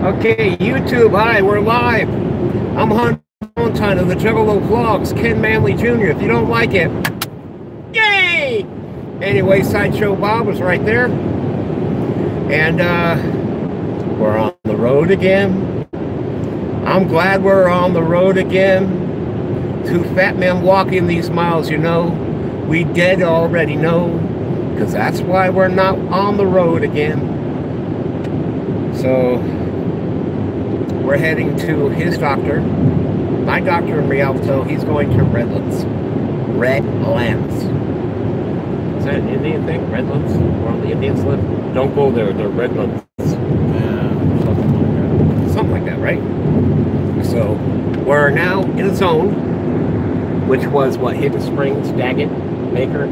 Okay, YouTube, hi, we're live. I'm Hunter Valentine of the Juggalo Vlogs, Ken Manley Jr. If you don't like it, yay! Anyway, Sideshow Bob was right there. And we're on the road again. I'm glad we're on the road again. Two fat men walking these miles, you know. We dead already know. Because that's why we're not on the road again. So we're heading to his doctor, my doctor in Rialto. He's going to Redlands. Redlands. Is that an Indian thing? Redlands? Where all the Indians live? Don't go there. They're Redlands. Yeah, Something like that, right? So we're now in a zone, which was what? Hidden Springs, Daggett, Baker,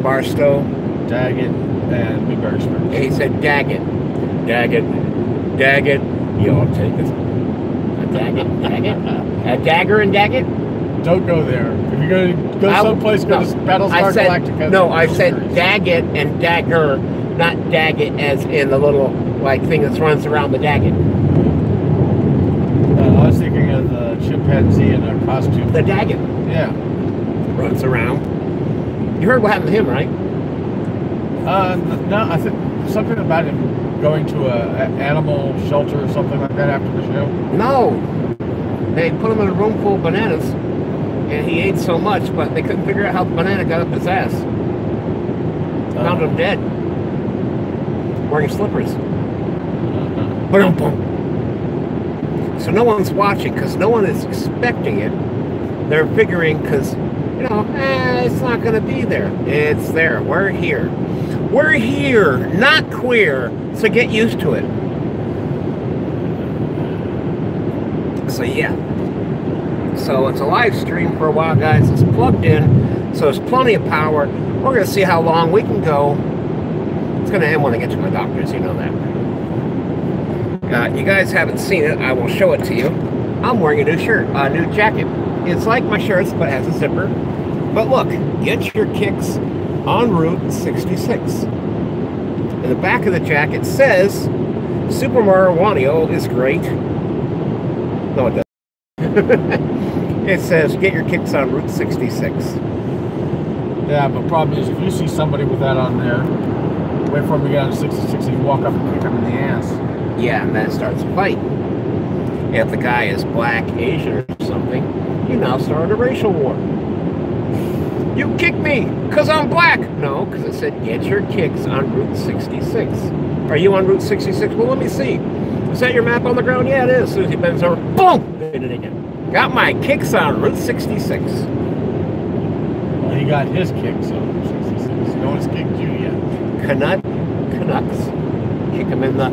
Barstow, Daggett, and Newberry Springs. He said Daggett. Daggett. Y'all take us. A Daggett? A Dagger and Daggett? Don't go there. If you're going to go someplace, go to Battlestar Galactica. No, I said Daggett and Dagger, not Daggett as in the little like thing that runs around the Daggett. I was thinking of the chimpanzee in a costume. The Daggett. Yeah. Runs around. You heard what happened to him, right? No, I think something about him going to an animal shelter or something like that after the show. No. They put him in a room full of bananas, and he ate so much, but they couldn't figure out how the banana got up his ass. Found him dead. Wearing slippers. Boom, boom. So no one's watching, because no one is expecting it. They're figuring, because, you know, it's not going to be there. It's there. We're here. We're here, not queer, so get used to it. So yeah. So it's a live stream for a while, guys. It's plugged in, so there's plenty of power. We're going to see how long we can go. It's going to end when I get to my doctor's, you know that. You guys haven't seen it. I will show it to you. I'm wearing a new shirt, a new jacket. It's like my shirts, but it has a zipper. But look, get your kicks on Route 66. In the back of the jacket says, Super Mario is great. No, it doesn't. It says, get your kicks on Route 66. Yeah, but problem is, if you see somebody with that on there, wait for them to get on 66 and you walk up and kick them in the ass. Yeah, and then it starts a fight. If the guy is black, Asian, or something, you now start a racial war. You kicked me because I'm black. No, because it said get your kicks on Route 66. Are you on Route 66? Well, let me see. Is that your map on the ground? Yeah, it is. As soon as he bends over, boom! Did it again. Got my kicks on Route 66. Well, he got his kicks on Route 66. No one's kicked you yet. Canucks. Kick him in the...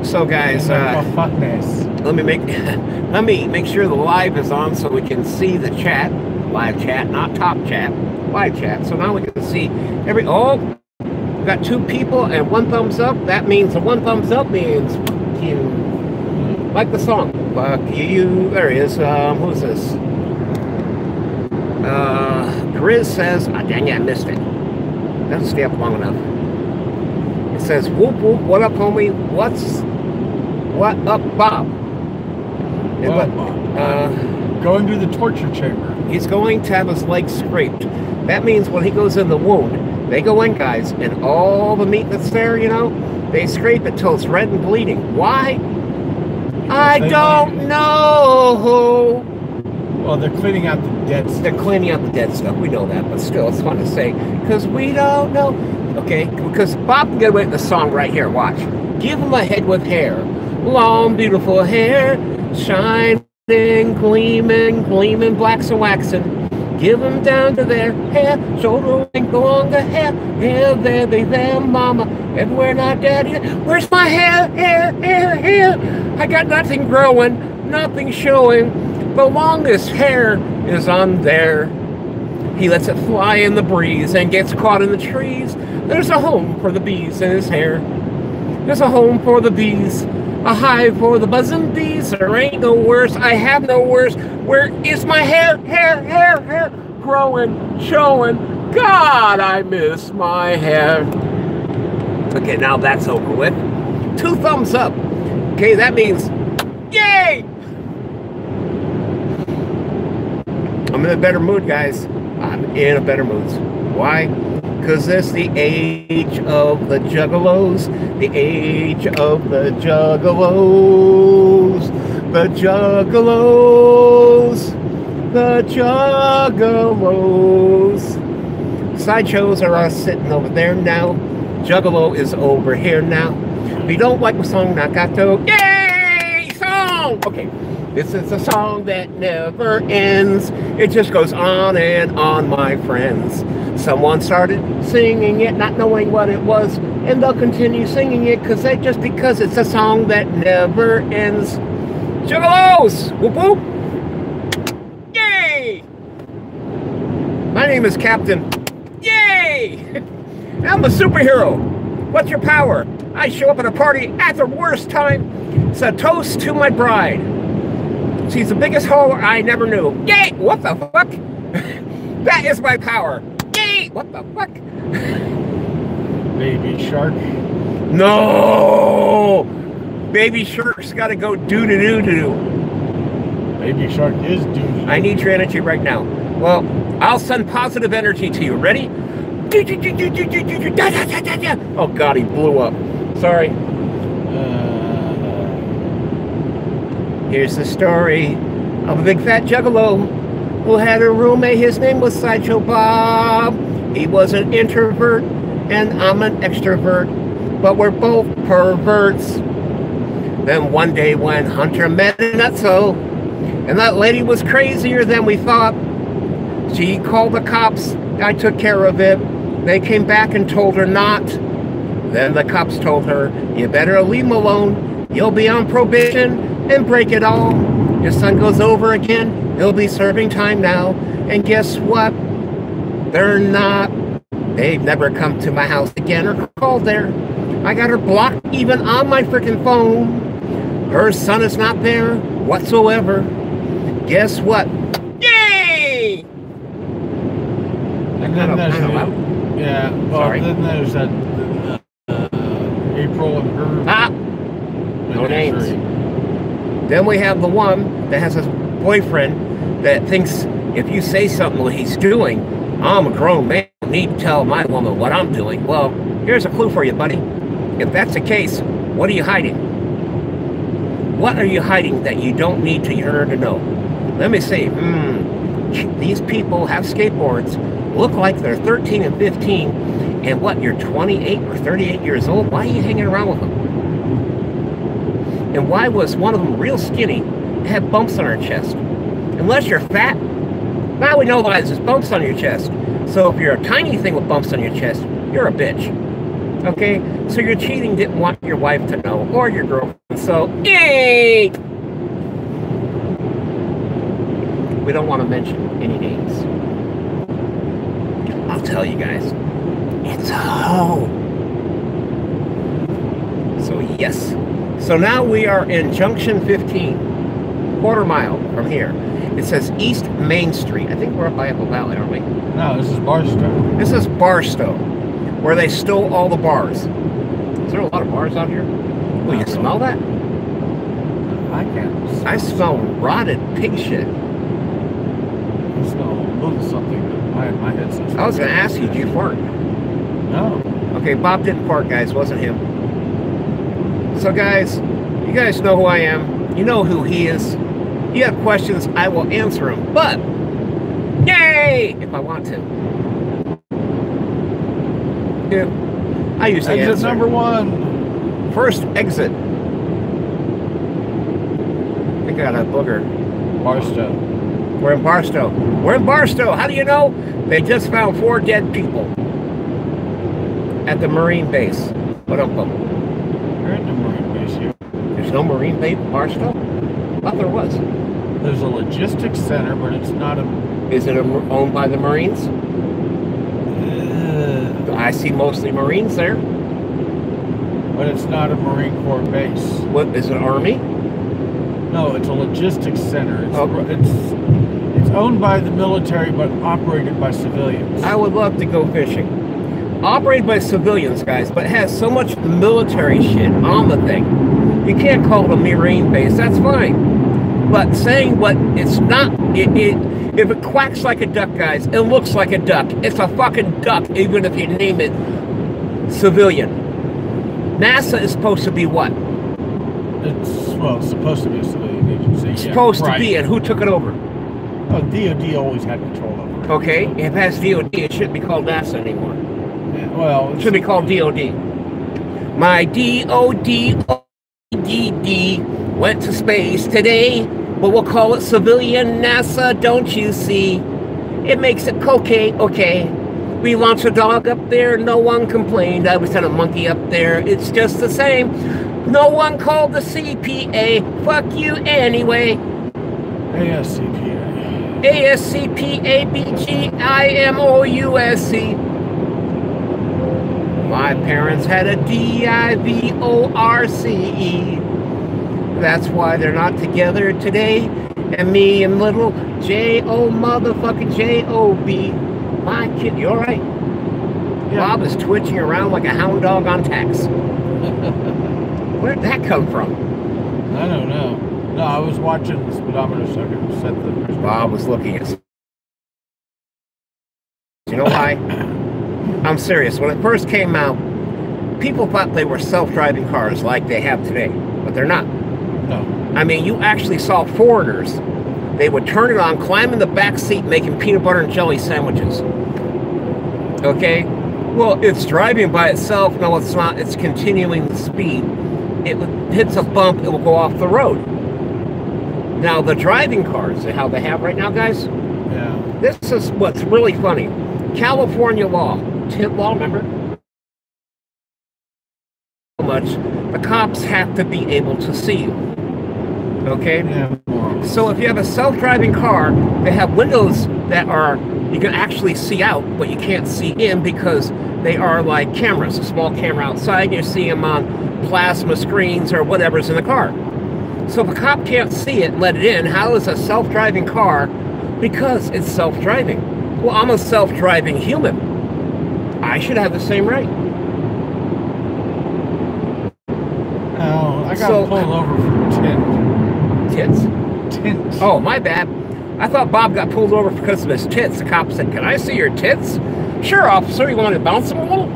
So guys, let me make sure the live is on so we can see the chat. Live chat, not top chat. Live chat. So now we can see every... Oh, we got 2 people and 1 thumbs up. That means the 1 thumbs up means you like the song. Fuck you. There he is. Who's this? Grizz says, oh, dang it, I missed it. Doesn't stay up long enough. It says, whoop whoop, what up, homie? What up, Bob? What up, Bob? Going to the torture chamber. He's going to have his leg scraped. That means when he goes in the wound, they go in, guys, and all the meat that's there, you know, they scrape it till it's red and bleeding. Why? I don't know. Well, they're cleaning out the dead stuff. They're cleaning out the dead stuff. We know that, but still, it's fun to say, because we don't know. Okay, because Bob can get away with the song right here. Watch. Give him a head with hair. Long, beautiful hair. Shining, gleaming, blacks and waxing. Give them down to their hair. Shoulder length along the hair. Hair there, be there, mama. And we're not dead yet. Where's my hair? Hair. I got nothing growing, nothing showing. The longest hair is on there. He lets it fly in the breeze and gets caught in the trees. There's a home for the bees in his hair. There's a home for the bees. A hive for the buzzing bees. There ain't no worse. I have no worse. Where is my hair? Hair. Growing, showing. God, I miss my hair. Okay, now that's over with. 2 thumbs up. Okay, that means, yay! I'm in a better mood, guys. I'm in a better mood. Why? Because it's the age of the juggalos. The age of the juggalos. The juggalos. The juggalos. Sideshows are us sitting over there now. Juggalo is over here now. If you don't like the song Nakato, yay! Song! Okay, this is a song that never ends. It just goes on and on, my friends. Someone started singing it, not knowing what it was, and they'll continue singing it just because it's a song that never ends. Juggalos! Whoop whoop! Yay! My name is Captain. Yay! I'm a superhero. What's your power? I show up at a party at the worst time. It's a toast to my bride. She's the biggest hoe I never knew. Yay! What the fuck? That is my power. Yay! What the fuck? Baby shark. No! Baby shark's gotta go doo-doo-doo-doo. Baby shark is doo-doo. I need your energy right now. Well, I'll send positive energy to you. Ready? Oh God, he blew up. Sorry. Here's the story of a big fat juggalo who had a roommate. His name was Sideshow Bob. He was an introvert and I'm an extrovert, but we're both perverts. Then one day when Hunter met a nutso, and that lady was crazier than we thought, she called the cops. I took care of it. They came back and told her not. Then the cops told her, you better leave him alone. You'll be on probation and break it all. Your son goes over again. He'll be serving time now. And guess what? They're not. They've never come to my house again or called there. I got her blocked even on my freaking phone. Her son is not there whatsoever. Guess what? Yay! And then there's then there's that April and her. No names. Then we have the one that has a boyfriend that thinks if you say something what he's doing, I'm a grown man. I don't need to tell my woman what I'm doing. Well, here's a clue for you, buddy. If that's the case, what are you hiding? What are you hiding that you don't need to her to know? Let me see. These people have skateboards, look like they're 13 and 15, and what, you're 28 or 38 years old? Why are you hanging around with them? And why was one of them real skinny, had bumps on her chest? Unless you're fat, now we know why there's bumps on your chest. So if you're a tiny thing with bumps on your chest, you're a bitch. Okay? So your cheating didn't want your wife to know, or your girlfriend. So, yay! We don't want to mention any names. I'll tell you guys. It's a hoe. So, yes. So now we are in Junction 15, quarter mile from here. It says East Main Street. I think we're up by Apple Valley, aren't we? No, this is Barstow. This is Barstow, where they stole all the bars. Is there a lot of bars out here? Will you smell that? I can't. I smell rotted pig shit. I smell a little something. My head says. I was going to ask you, did you fart? No. Okay, Bob didn't fart, guys. It wasn't him. So, guys, you guys know who I am. You know who he is. You have questions, I will answer them. But, yay! If I want to. Yeah, I usually exit answer. number 1. First exit. I think I got a booger. Barstow. We're in Barstow. We're in Barstow. How do you know? They just found 4 dead people at the Marine base. What up, them? You're in the Marine base here. There's no Marine base in Barstow? I thought there was. There's a logistics center, but it's not a... Is it owned by the Marines? I see mostly Marines there. But it's not a Marine Corps base. What, is it Army? No, it's a logistics center. It's, oh. it's owned by the military, but operated by civilians. I would love to go fishing. operated by civilians, guys, but it has so much military shit on the thing. You can't call it a Marine base, that's fine. But saying what it's not, if it quacks like a duck, guys, it looks like a duck. It's a fucking duck, even if you name it civilian. NASA is supposed to be what? It's supposed to be a civilian agency. It's supposed to be, and who took it over? Oh, DOD always had control over it. Okay, if it has DOD, it shouldn't be called NASA anymore. Yeah, well, it should be called DOD. My DOD went to space today, but we'll call it civilian NASA, don't you see? It makes it okay. We launched a dog up there, no one complained. I was sent a monkey up there, it's just the same. No one called the CPA, fuck you anyway. ASCPA. ASCPABGIMOUSC. My parents had a DIVORCE. That's why they're not together today. And me and little J-O motherfucking J-O-B. My kid, you alright? Yeah. Bob is twitching around like a hound dog on tax. Where'd that come from? I don't know. No, I was watching the speedometer so I could set the... Bob was looking at... You know why? I'm serious. When it first came out, people thought they were self-driving cars like they have today. But they're not. No. I mean, you actually saw foreigners. They would turn it on, climb in the back seat, making peanut butter and jelly sandwiches. Okay? Well, it's driving by itself. No, it's not. It's continuing the speed. It hits a bump, it will go off the road. Now, the driving cars, how they have right now, guys? Yeah. This is what's really funny. California law, tint law, remember? Much, the cops have to be able to see you. Okay? Yeah. So if you have a self-driving car, they have windows that are, you can actually see out, but you can't see in because they are like cameras, a small camera outside, you see them on plasma screens or whatever's in the car. So if a cop can't see it and let it in, how is a self-driving car? Because it's self-driving. Well, I'm a self-driving human. I should have the same right. Oh, I got pulled over for tits. Tits? Oh, my bad. I thought Bob got pulled over because of his tits. The cop said, "Can I see your tits?" "Sure, officer. You want to bounce them a little?"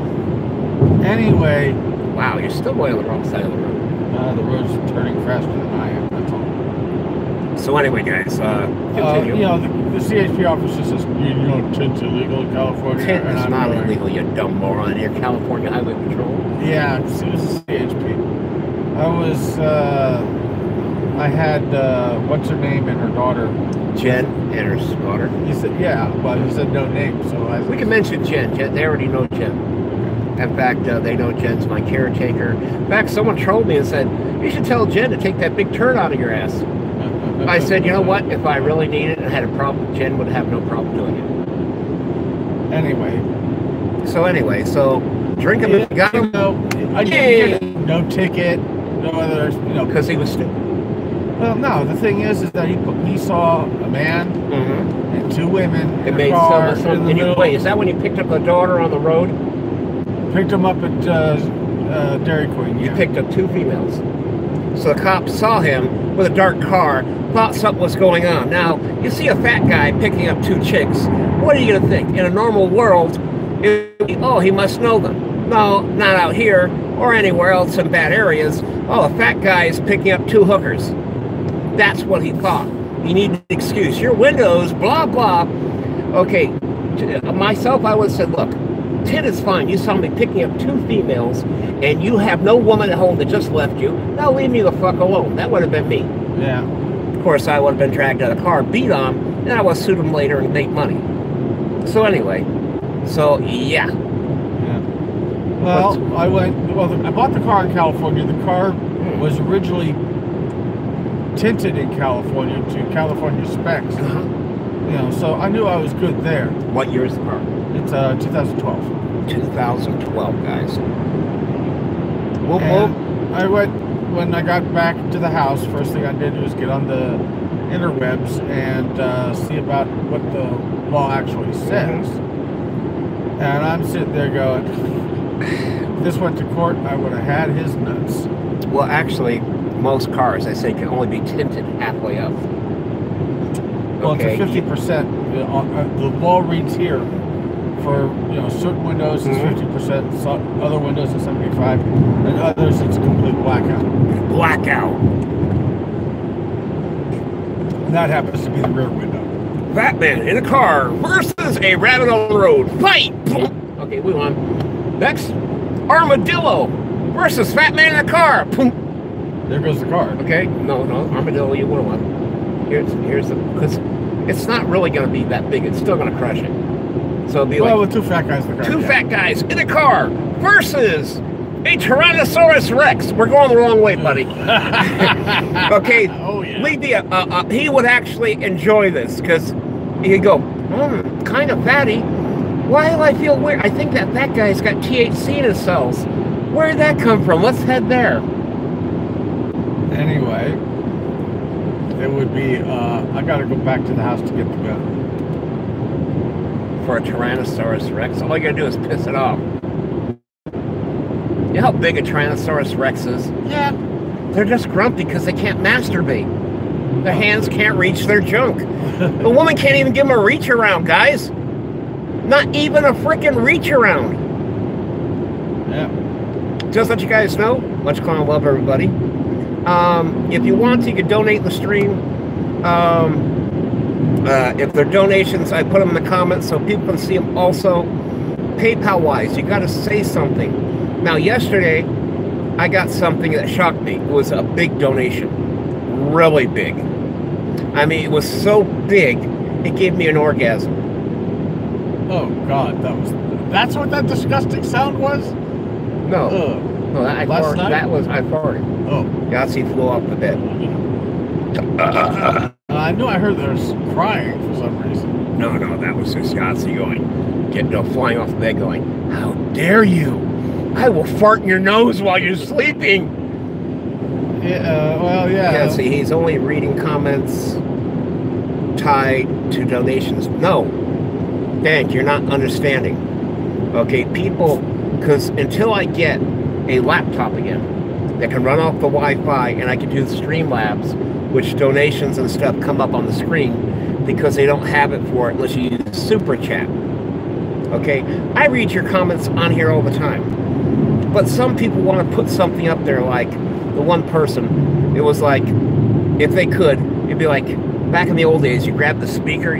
Anyway. Wow, you're still going on the wrong side of the road. The road's turning faster than I am, that's all. So anyway, guys, continue. You know, the CHP officer says, you know, tint's illegal in California. Tint is not illegal, you dumb moron. You're California Highway Patrol. Yeah, it was the CHP. I had, what's her name and her daughter? Jen and her daughter. He said, yeah, but he said no name, so we can mention Jen. They already know Jen. In fact, they know Jen's my caretaker. In fact, someone trolled me and said, "You should tell Jen to take that big turn out of your ass." I said, you know what? If I really needed it and had a problem, Jen would have no problem doing it. Anyway, so drink him. Yeah, got him. I didn't get no ticket, no other, because he was stupid. Well, no. The thing is that he saw a man and two women in a car. Wait, is that when you picked up the daughter on the road? Picked them up at Dairy Queen. You picked up two females. So the cops saw him with a dark car, thought something was going on. Now, you see a fat guy picking up two chicks. What are you going to think? In a normal world, oh, he must know them. No, not out here or anywhere else in bad areas. Oh, a fat guy is picking up two hookers. That's what he thought. You need an excuse. Your windows, blah, blah. Okay, myself, I would have said, look, Tit is fine. You saw me picking up two females, and you have no woman at home that just left you. Now leave me the fuck alone. That would have been me. Yeah. Of course, I would have been dragged out of the car, beat on, and I would sue them later and make money. So anyway, yeah. Well, I bought the car in California. The car was originally tinted in California to California specs. So I knew I was good there. What year is the car? It's 2012. 2012, guys. When I got back to the house, first thing I did was get on the interwebs and see about what the law actually says. And I'm sitting there going, if this went to court, I would have had his nuts. Well, actually, most cars, I say, can only be tinted halfway up. Well, Okay. it's a 50%. The law reads here for certain windows it's 50%, some other windows it's 75%, and others it's a complete blackout. Blackout. And that happens to be the rear window. Batman in a car versus a rabbit on the road. Fight! Okay, move on. Next, Armadillo versus Fat Man in a car. There goes the car. Okay, no, Armadillo, you would have won. Here's the, because it's not really going to be that big. It's still going to crush it. So it'll be with two fat guys in the car. Two fat guys in a car versus a Tyrannosaurus Rex. We're going the wrong way, buddy. Okay. Oh yeah. Leave the. He would actually enjoy this because he'd go, kind of fatty. Why do I feel weird? I think that guy's got THC in his cells. Where did that come from? Let's head there. Anyway, it would be. I got to go back to the house to get the gun. For a Tyrannosaurus Rex, all you gotta do is piss it off. You know how big a Tyrannosaurus Rex is? Yeah. They're just grumpy because they can't masturbate. Their hands can't reach their junk. The woman can't even give them a reach around, guys. Not even a freaking reach around. Yeah. Just let you guys know, much clown love, everybody. If you want to, you can donate the stream. If they're donations, I put them in the comments so people can see them also. PayPal-wise, you got to say something. Now, yesterday, I got something that shocked me. It was a big donation. Really big. I mean, it was so big, it gave me an orgasm. Oh, God. That's what that disgusting sound was? No. No, I Last night? That was, I farted. Oh. Yahtzee flew off the bed. I knew I heard there was crying for some reason. No, that was just Yahtzee flying off the bed going, how dare you? I will fart in your nose while you're sleeping. Yeah, well, yeah. Yeah, see, he's only reading comments tied to donations. No. Dan, you're not understanding. Okay, people, because until I get a laptop again that can run off the Wi-Fi and I can do the Streamlabs, which donations and stuff come up on the screen because they don't have it for it unless you use Super Chat. Okay, I read your comments on here all the time, but some people want to put something up there like the one person. It was like, if they could, it'd be like back in the old days. You grab the speaker,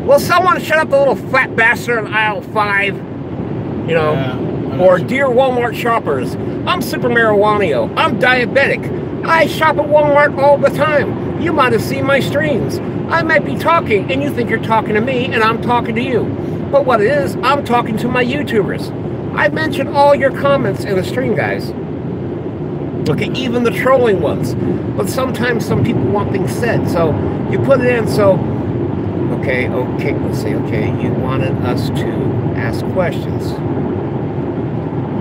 Will someone shut up the little fat bastard on aisle 5? Or dear Walmart shoppers, I'm Super Marijuana. I'm diabetic. I shop at Walmart all the time. You might have seen my streams. I might be talking and you think you're talking to me and I'm talking to you. But what it is, I'm talking to my YouTubers. I mentioned all your comments in the stream, guys. Okay, even the trolling ones. But sometimes some people want things said. So you put it in, so okay, let's see, okay, you wanted us to ask questions.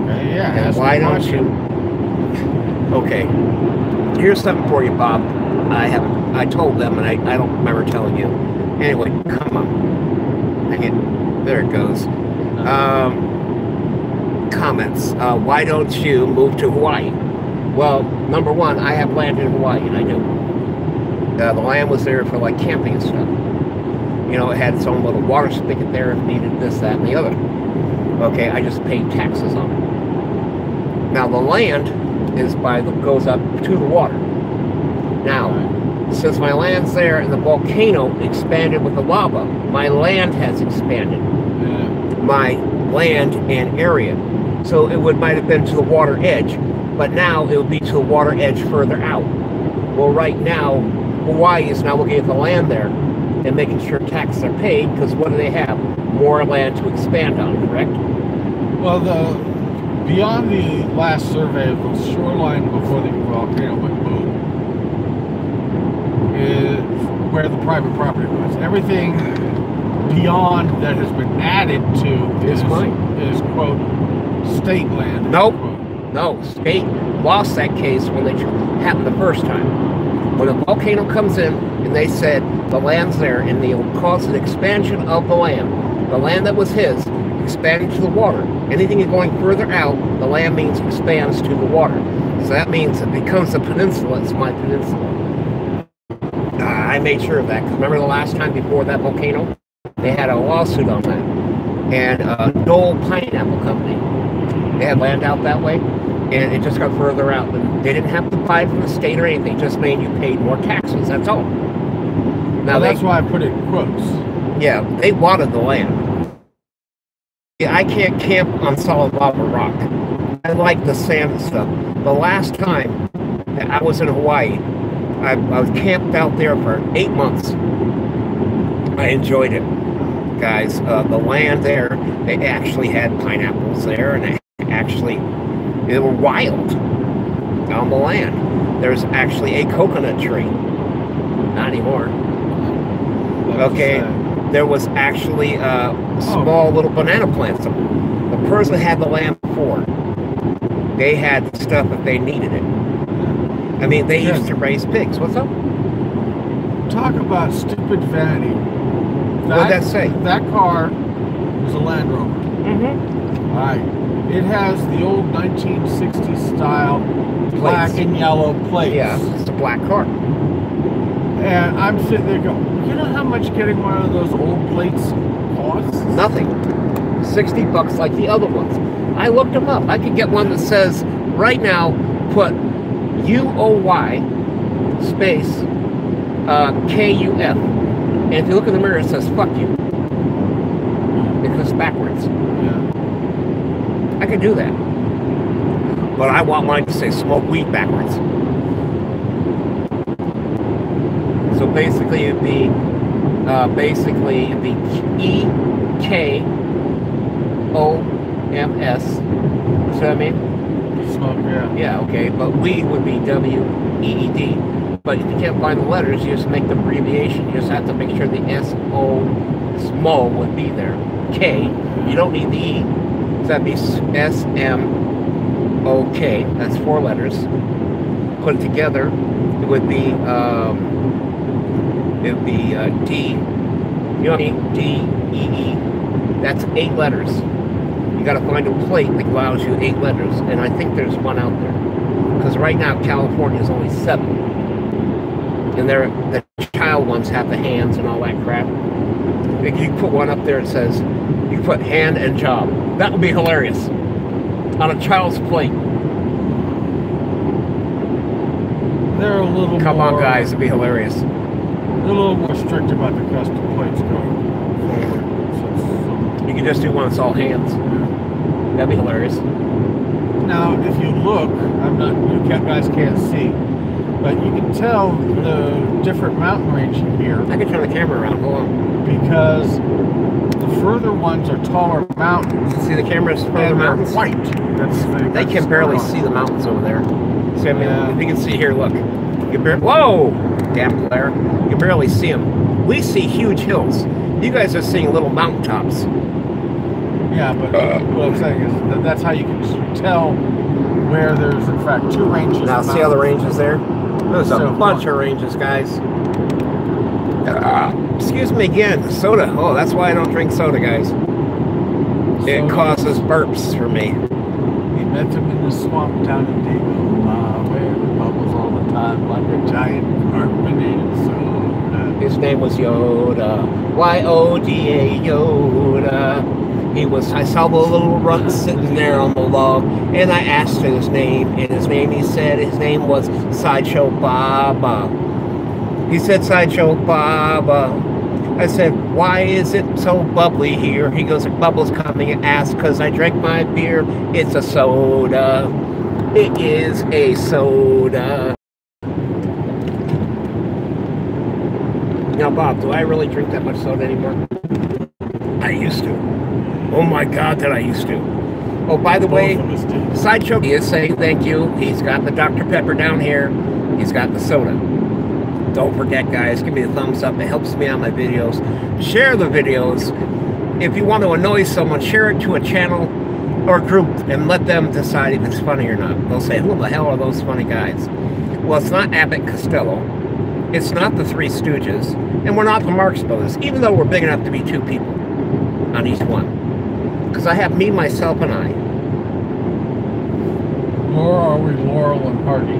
Yeah, and why don't you? Okay, here's something for you, Bob. I told them, and I don't remember telling you. Anyway, come on. Hang it. There it goes. Comments. Why don't you move to Hawaii? Well, number one, I have land in Hawaii, and I do. The land was there for like camping and stuff. It had its own little water spigot there if needed, this, that, and the other. Okay, I just paid taxes on it. Now the land is goes up to the water. Now, since my land's there and the volcano expanded with the lava, my land has expanded. My land and area. So it might have been to the water edge, but now it would be to the water edge further out. Well, right now, Hawaii is now looking at the land there and making sure taxes are paid, because what do they have? More land to expand on, correct? Well, beyond the last survey of the shoreline before the volcano went boom, is where the private property was. Everything beyond that has been added to is quote, state land. Nope. No, state lost that case when they happened the first time. When a volcano comes in and they said the land's there and they'll cause an expansion of the land that was his, expanding to the water. Anything going further out, the land means expands to the water. So that means it becomes a peninsula. It's my peninsula. I made sure of that, because remember the last time before that volcano? They had a lawsuit on that. And Dole Pineapple Company, they had land out that way, and it just got further out. And they didn't have to buy it from the state or anything, it just made you paid more taxes, that's all. Now well, that's why I put it in quotes. Yeah, they wanted the land. Yeah, I can't camp on solid lava rock. I like the sand and stuff. The last time that I was in Hawaii, I was camped out there for 8 months. I enjoyed it, guys. The land there, they actually had pineapples there, and they were wild on the land. There's actually a coconut tree. Not anymore. Okay, there was actually small little banana plants. The person that had the land before, they had stuff if they needed it. I mean, they used to raise pigs. What's up? Talk about stupid vanity. What did that say? That car was a Land Rover. Mm-hmm. All right. It has the old 1960s style black and yellow plates. Yeah, it's a black car. And I'm sitting there going, you know how much getting one of those old plates costs? Nothing. 60 bucks like the other ones. I looked them up. I could get one that says, right now, put UOY space KUF. And if you look in the mirror, it says, fuck you. Because it's backwards. Yeah. I could do that. But I want mine to say smoke weed backwards. So basically it'd be EKOMS. See what I mean? Smoke, yeah. Yeah, okay. But weed would be WEED. But if you can't find the letters, you just make the abbreviation. You just have to make sure the SO small would be there. K, you don't need the E. So that'd be SMOK. That's 4 letters. Put it together, it would be D. You know what I mean? DEE. That's 8 letters. You got to find a plate that allows you 8 letters, and I think there's one out there. Because right now California is only 7. And the child ones have the hands and all that crap. If you put one up there, it says, you put hand and job. That would be hilarious. On a child's plate. They're a little Come more, on, guys, it'd be hilarious. They're a little more strict about the custom plates going forward. You can just do one that's all hands. That'd be hilarious. Now, if you look, you guys can't see, but you can tell the different mountain range here. I can turn the camera around. Hold on. Because the further ones are taller mountains. See the cameras further mountains? White. They can barely see the mountains over there. See, I mean, if you can see here, look. Whoa! Damn glare. You can barely see them. We see huge hills. You guys are seeing little mountaintops. Yeah, but what I'm saying is that's how you can tell where there's, in fact, 2 ranges. Now, see how the ranges there? There's a bunch of ranges, guys. Excuse me again. Soda. Oh, that's why I don't drink soda, guys. It causes burps for me. We met him in the swamp down in Dago, where it bubbles all the time like a giant carbonated soda. His name was Yoda. Y-O-D-A, Yoda. I saw the little runt sitting there on the log, and I asked him his name, and he said his name was Sideshow Baba. He said, Sideshow Baba. I said, why is it so bubbly here? He goes, bubbles coming and asks, because I drank my beer. It's a soda. It is a soda. Now, Bob, do I really drink that much soda anymore? I used to. Oh my God, that I used to. Oh, by the way, Sideshow is saying thank you. He's got the Dr. Pepper down here. He's got the soda. Don't forget, guys, give me a thumbs up. It helps me on my videos. Share the videos. If you want to annoy someone, share it to a channel or group and let them decide if it's funny or not. They'll say, who the hell are those funny guys? Well, it's not Abbott Costello. It's not the Three Stooges. And we're not the Marx Brothers, even though we're big enough to be 2 people on each one. Because I have me, myself, and I. Nor are we Laurel and Hardy.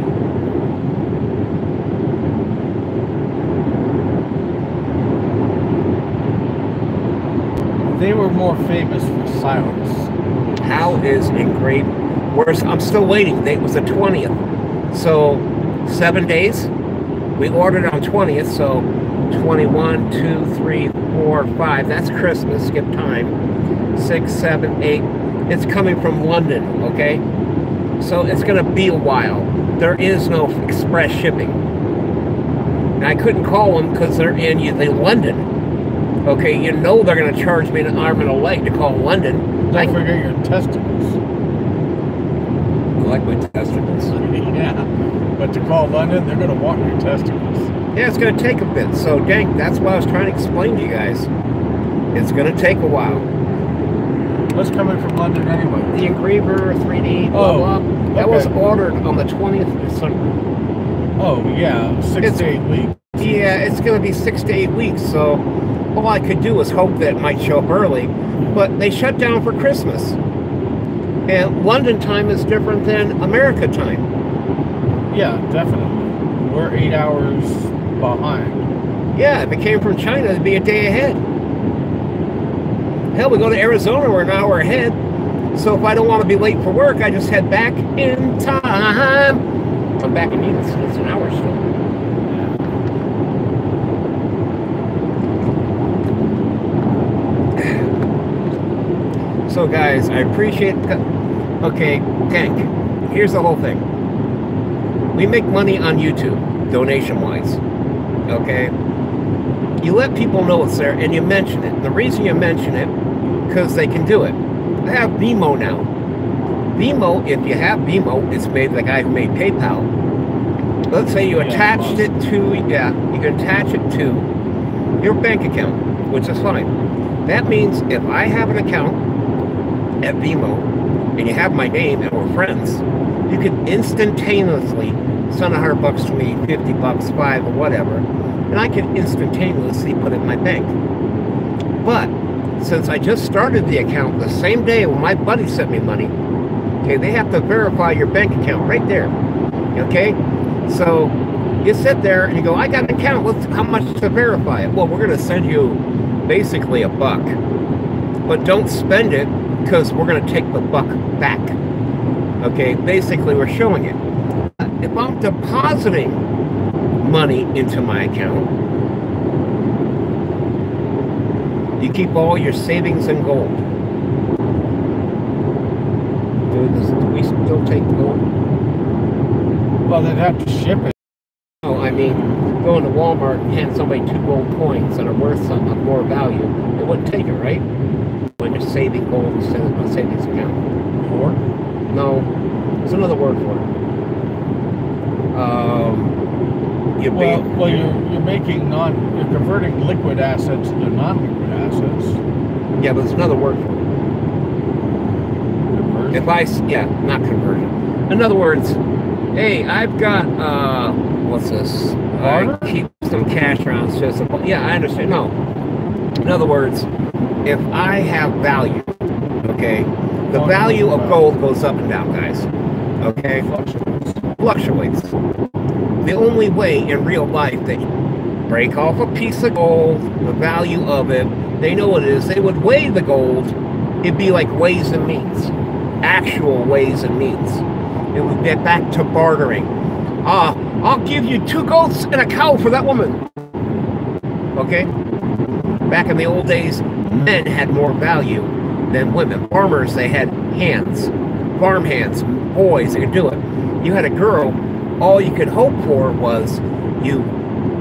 They were more famous for silence. Hal is in great. I'm still waiting. Date was the 20th. So 7 days. We ordered on 20th. So 21, 2, 3, 4, 5. That's Christmas. Skip time. 6, 7, 8. It's coming from London. Okay. So it's going to be a while. There is no express shipping. And I couldn't call them because they're in London. Okay, you know they're going to charge me an arm and a leg to call London. Don't forget your testicles. I like my testicles. Yeah, but to call London, they're going to want your testicles. Yeah, it's going to take a bit. So, dang, that's what I was trying to explain to you guys. It's going to take a while. What's coming from London anyway? The engraver, 3D, blah, blah. That was ordered on the 20th of December. Oh, yeah, 6 to 8 weeks. Yeah, it's going to be 6 to 8 weeks, so all I could do was hope that it might show up early. But they shut down for Christmas. And London time is different than America time. Yeah, definitely. We're 8 hours behind. Yeah, if it came from China, it'd be a day ahead. Hell, we go to Arizona, we're an hour ahead. So if I don't want to be late for work, I just head back in time. I'm back in Venus. It's an hour still. So guys, I appreciate. Okay, Tank. Here's the whole thing. We make money on YouTube, donation-wise. Okay. You let people know it's there, and you mention it. The reason you mention it, because they can do it. I have Vimo now. Vimo, if you have Vimo, it's made the guy who made PayPal. Let's say you attached it to, you can attach it to your bank account, which is fine. That means if I have an account at Vimo, and you have my name and we're friends, you can instantaneously send $100 to me, 50 bucks, 5 or whatever, and I can instantaneously put it in my bank. But since I just started the account the same day when my buddy sent me money, okay, they have to verify your bank account right there. Okay, so you sit there and you go, I got an account. How much to verify it? Well, we're going to send you basically $1, but don't spend it, because we're going to take the buck back. Okay, basically we're showing it. If I'm depositing money into my account, you keep all your savings in gold. Do we still take gold? Well, they'd have to ship it. No, I mean, going to Walmart and hand somebody 2 gold coins that are worth something of more value, they wouldn't take it, right? When you're saving gold instead of a savings account. Or? No, there's another word for it. You're converting liquid assets to non-liquid assets. Yeah, but there's another word for it. Conversion? Not conversion. In other words, hey, I've got, what's this? Barter? I keep some cash around. It's just I understand. No. In other words, if I have value, okay, the value of gold goes up and down, guys. Okay? Fluctuates. The only way in real life that you break off a piece of gold, the value of it, they know what it is, they would weigh the gold. It'd be like ways and means. Actual ways and means. It would get back to bartering. I'll give you 2 goats and a cow for that woman. Okay? Back in the old days, men had more value than women. Farmers, they had hands. Farm hands. Boys, they could do it. You had a girl, all you could hope for was you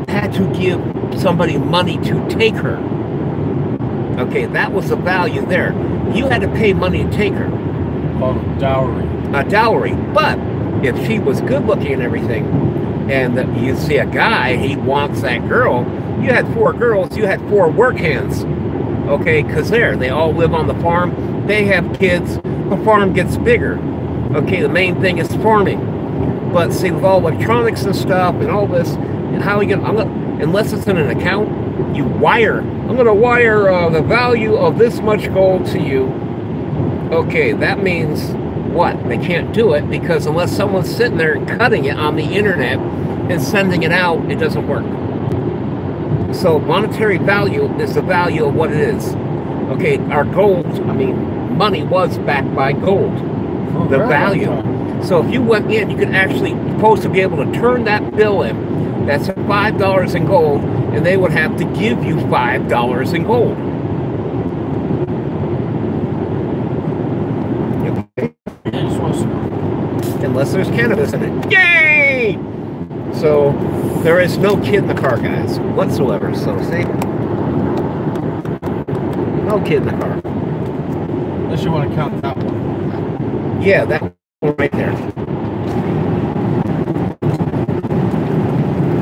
had to give somebody money to take her. Okay, that was the value there. You had to pay money to take her. Called a dowry. A dowry. But if she was good looking and everything, and you see a guy, he wants that girl, you had 4 girls, you had 4 work hands. Okay, because they all live on the farm, they have kids, the farm gets bigger. Okay, the main thing is farming. But see, with all electronics and stuff and all this, and how you gonna, unless it's in an account, you wire. I'm gonna wire the value of this much gold to you, Okay, that means what? They can't do it because unless someone's sitting there and cutting it on the internet and sending it out, it doesn't work. So monetary value is the value of what it is. Okay, our gold, I mean, money was backed by gold, the value. So if you went in, you could actually, supposed to be able to turn that bill in, that's $5 in gold, and they would have to give you $5 in gold. Unless there's cannabis in it. Yay! So there is no kid in the car, guys, whatsoever. So see? No kid in the car. Unless you want to count that one. Yeah, that one right there.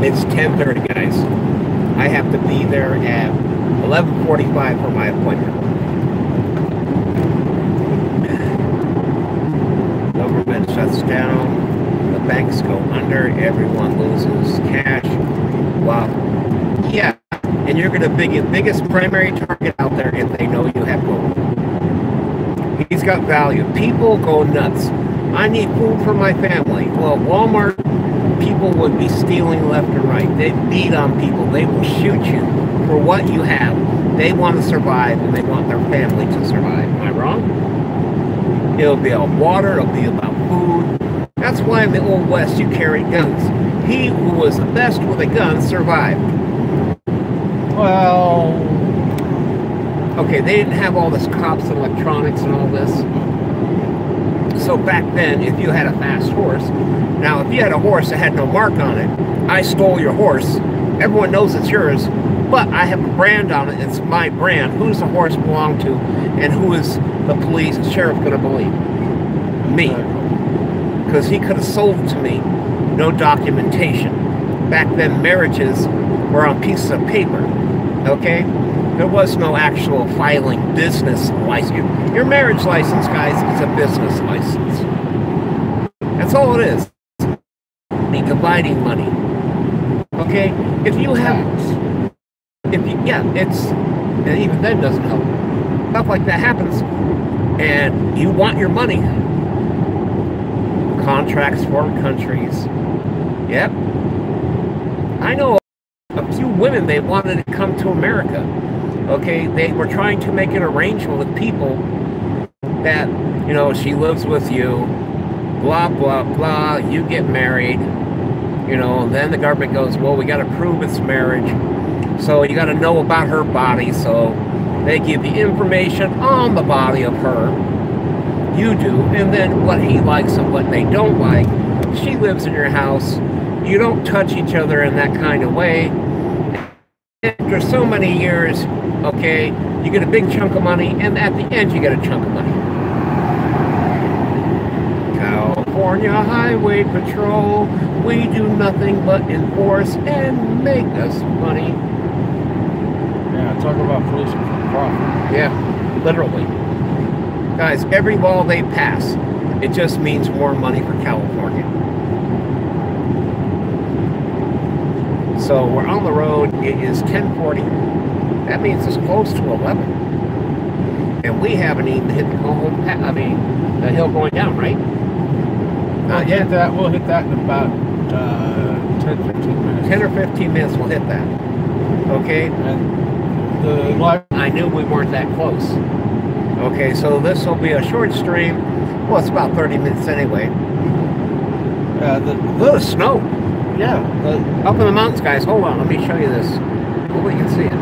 It's 10:30, guys. I have to be there at 11:45 for my appointment. Government shuts down, the banks go under, everyone loses cash. Wow. Yeah, and you're going to be the biggest primary target out there if they know you have gold. He's got value. People go nuts. I need food for my family. Well, Walmart people would be stealing left and right. They beat on people. They will shoot you for what you have. They want to survive, and they want their family to survive. Am I wrong? It'll be about water. It'll be about food. That's why in the Old West you carried guns. He who was the best with a gun survived. Well, okay, they didn't have all this cops and electronics and all this. So back then, if you had a fast horse, now if you had a horse that had no mark on it, I stole your horse. Everyone knows it's yours, but I have a brand on it. It's my brand. Who does the horse belong to, and who is the police, the sheriff going to believe? Me. Because he could have sold it to me, no documentation. Back then, marriages were on pieces of paper, okay? There was no actual filing business license. Your marriage license, guys, is a business license. That's all it is. Dividing money. Okay? If you have... yeah, it's... And even then doesn't help. Stuff like that happens. And you want your money. Contracts, foreign countries. Yep. I know a few women, they wanted to come to America. Okay, they were trying to make an arrangement with people that, you know, she lives with you, blah, blah, blah, you get married, you know, and then the government goes, well, we got to prove it's marriage, so you got to know about her body, so they give you information on the body of her, you do, and then what he likes and what they don't like. She lives in your house, you don't touch each other in that kind of way. After so many years, okay, you get a big chunk of money, and at the end you get a chunk of money. California Highway Patrol, we do nothing but enforce and make us money. Yeah, talk about policemen for profit. Yeah, literally. Guys, every law they pass, it just means more money for California. So we're on the road. It is 10:40. That means it's close to 11. And we haven't even hit the the hill going down, right? Not yet. We'll hit that in about 10, 15 minutes. 10 or 15 minutes we'll hit that. Okay? And the live... I knew we weren't that close. Okay, so this will be a short stream. Well, it's about 30 minutes anyway. Look, snow. Yeah. Up in the mountains, guys. Hold on. Let me show you this. Hopefully you can see it.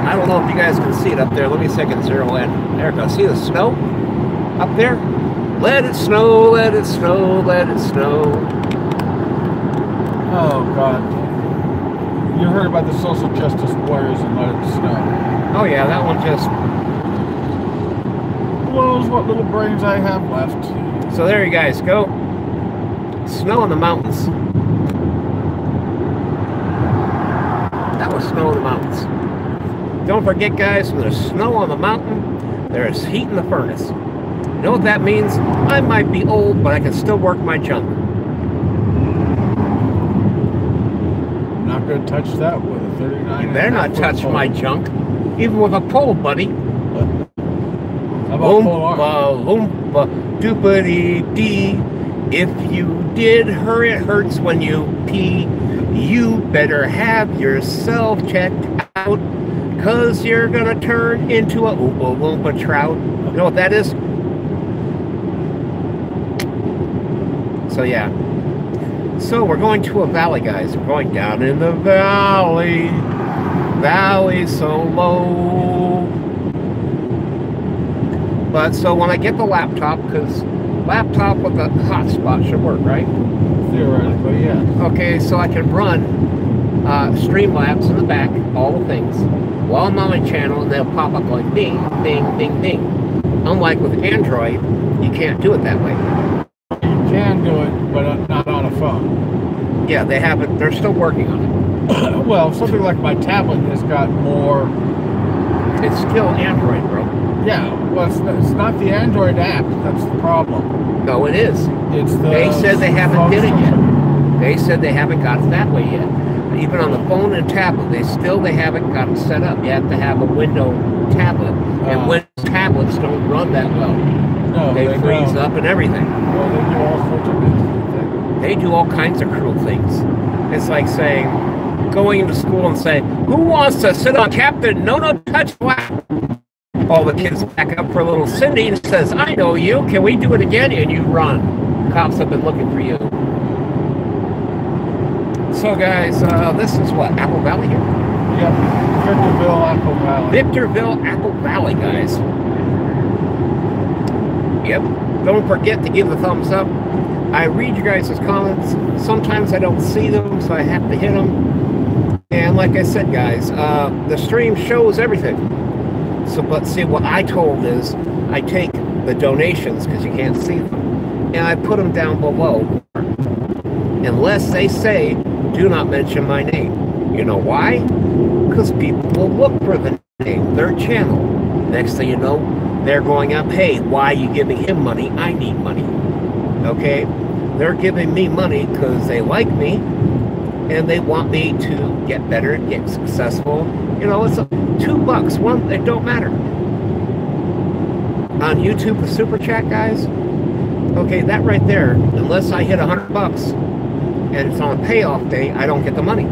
I don't know if you guys can see it up there. Let me see if I can zero in. There we go. See the snow? Up there? Let it snow, let it snow, let it snow. Oh, God. You heard about the social justice warriors and let it snow. Oh, yeah. That one just... blows what little brains I have left. So there you guys go. Snow in the mountains. That was snow in the mountains. Don't forget, guys, when there's snow on the mountain, there's heat in the furnace. You know what that means? I might be old, but I can still work my junk. I'm not going to touch that with a 39. You better not touch my junk, even with a pole, buddy. about polar? Oompa loompa doopity-dee. If you did her, it hurts when you pee. You better have yourself checked out, 'cause you're gonna turn into a Oompa Loompa trout. You know what that is? So yeah. So we're going to a valley, guys. We're going down in the valley. Valley so low. But so when I get the laptop, because laptop with the hotspot should work, right? Theoretically, yeah. Okay, so I can run Streamlabs in the back, all the things, while I'm on my channel, and they'll pop up like ding, ding, ding, ding. Unlike with Android, you can't do it that way. You can do it, but not on a phone. Yeah, they haven't. They're still working on it. Well, something like my tablet has got more. It's still Android, bro. Yeah, well, it's not the Android app that's the problem. No, it is. It's the. They said they haven't did it yet. They said they haven't got it that way yet. Even on the phone and tablet, they haven't got it set up. You have to have a Windows tablet, and Windows tablets don't run that well. No, they freeze don't. up and everything. Well, they do all sorts of things. They do all kinds of cruel things. It's like saying, going into school and saying, "Who wants to sit on Captain No Touch Lap?" All the kids back up for a little Cindy and says, "I know you. Can we do it again?" And you run. Cops have been looking for you. So guys, this is what, Apple Valley here? Yep, Victorville, Apple Valley. Victorville, Apple Valley, guys. Yep. Don't forget to give the thumbs up. I read you guys' comments. Sometimes I don't see them, so I have to hit them. And like I said, guys, the stream shows everything. So, but see, what I told is, I take the donations, because you can't see them, and I put them down below. Unless they say, do not mention my name. You know why? Because people will look for the name, their channel. Next thing you know, they're going up, hey, why are you giving him money? I need money. Okay? They're giving me money because they like me, and they want me to get better, get successful. You know, it's $2, one, it don't matter. On YouTube, the super chat, guys, okay, that right there, unless I hit $100 and it's on a payoff day, I don't get the money.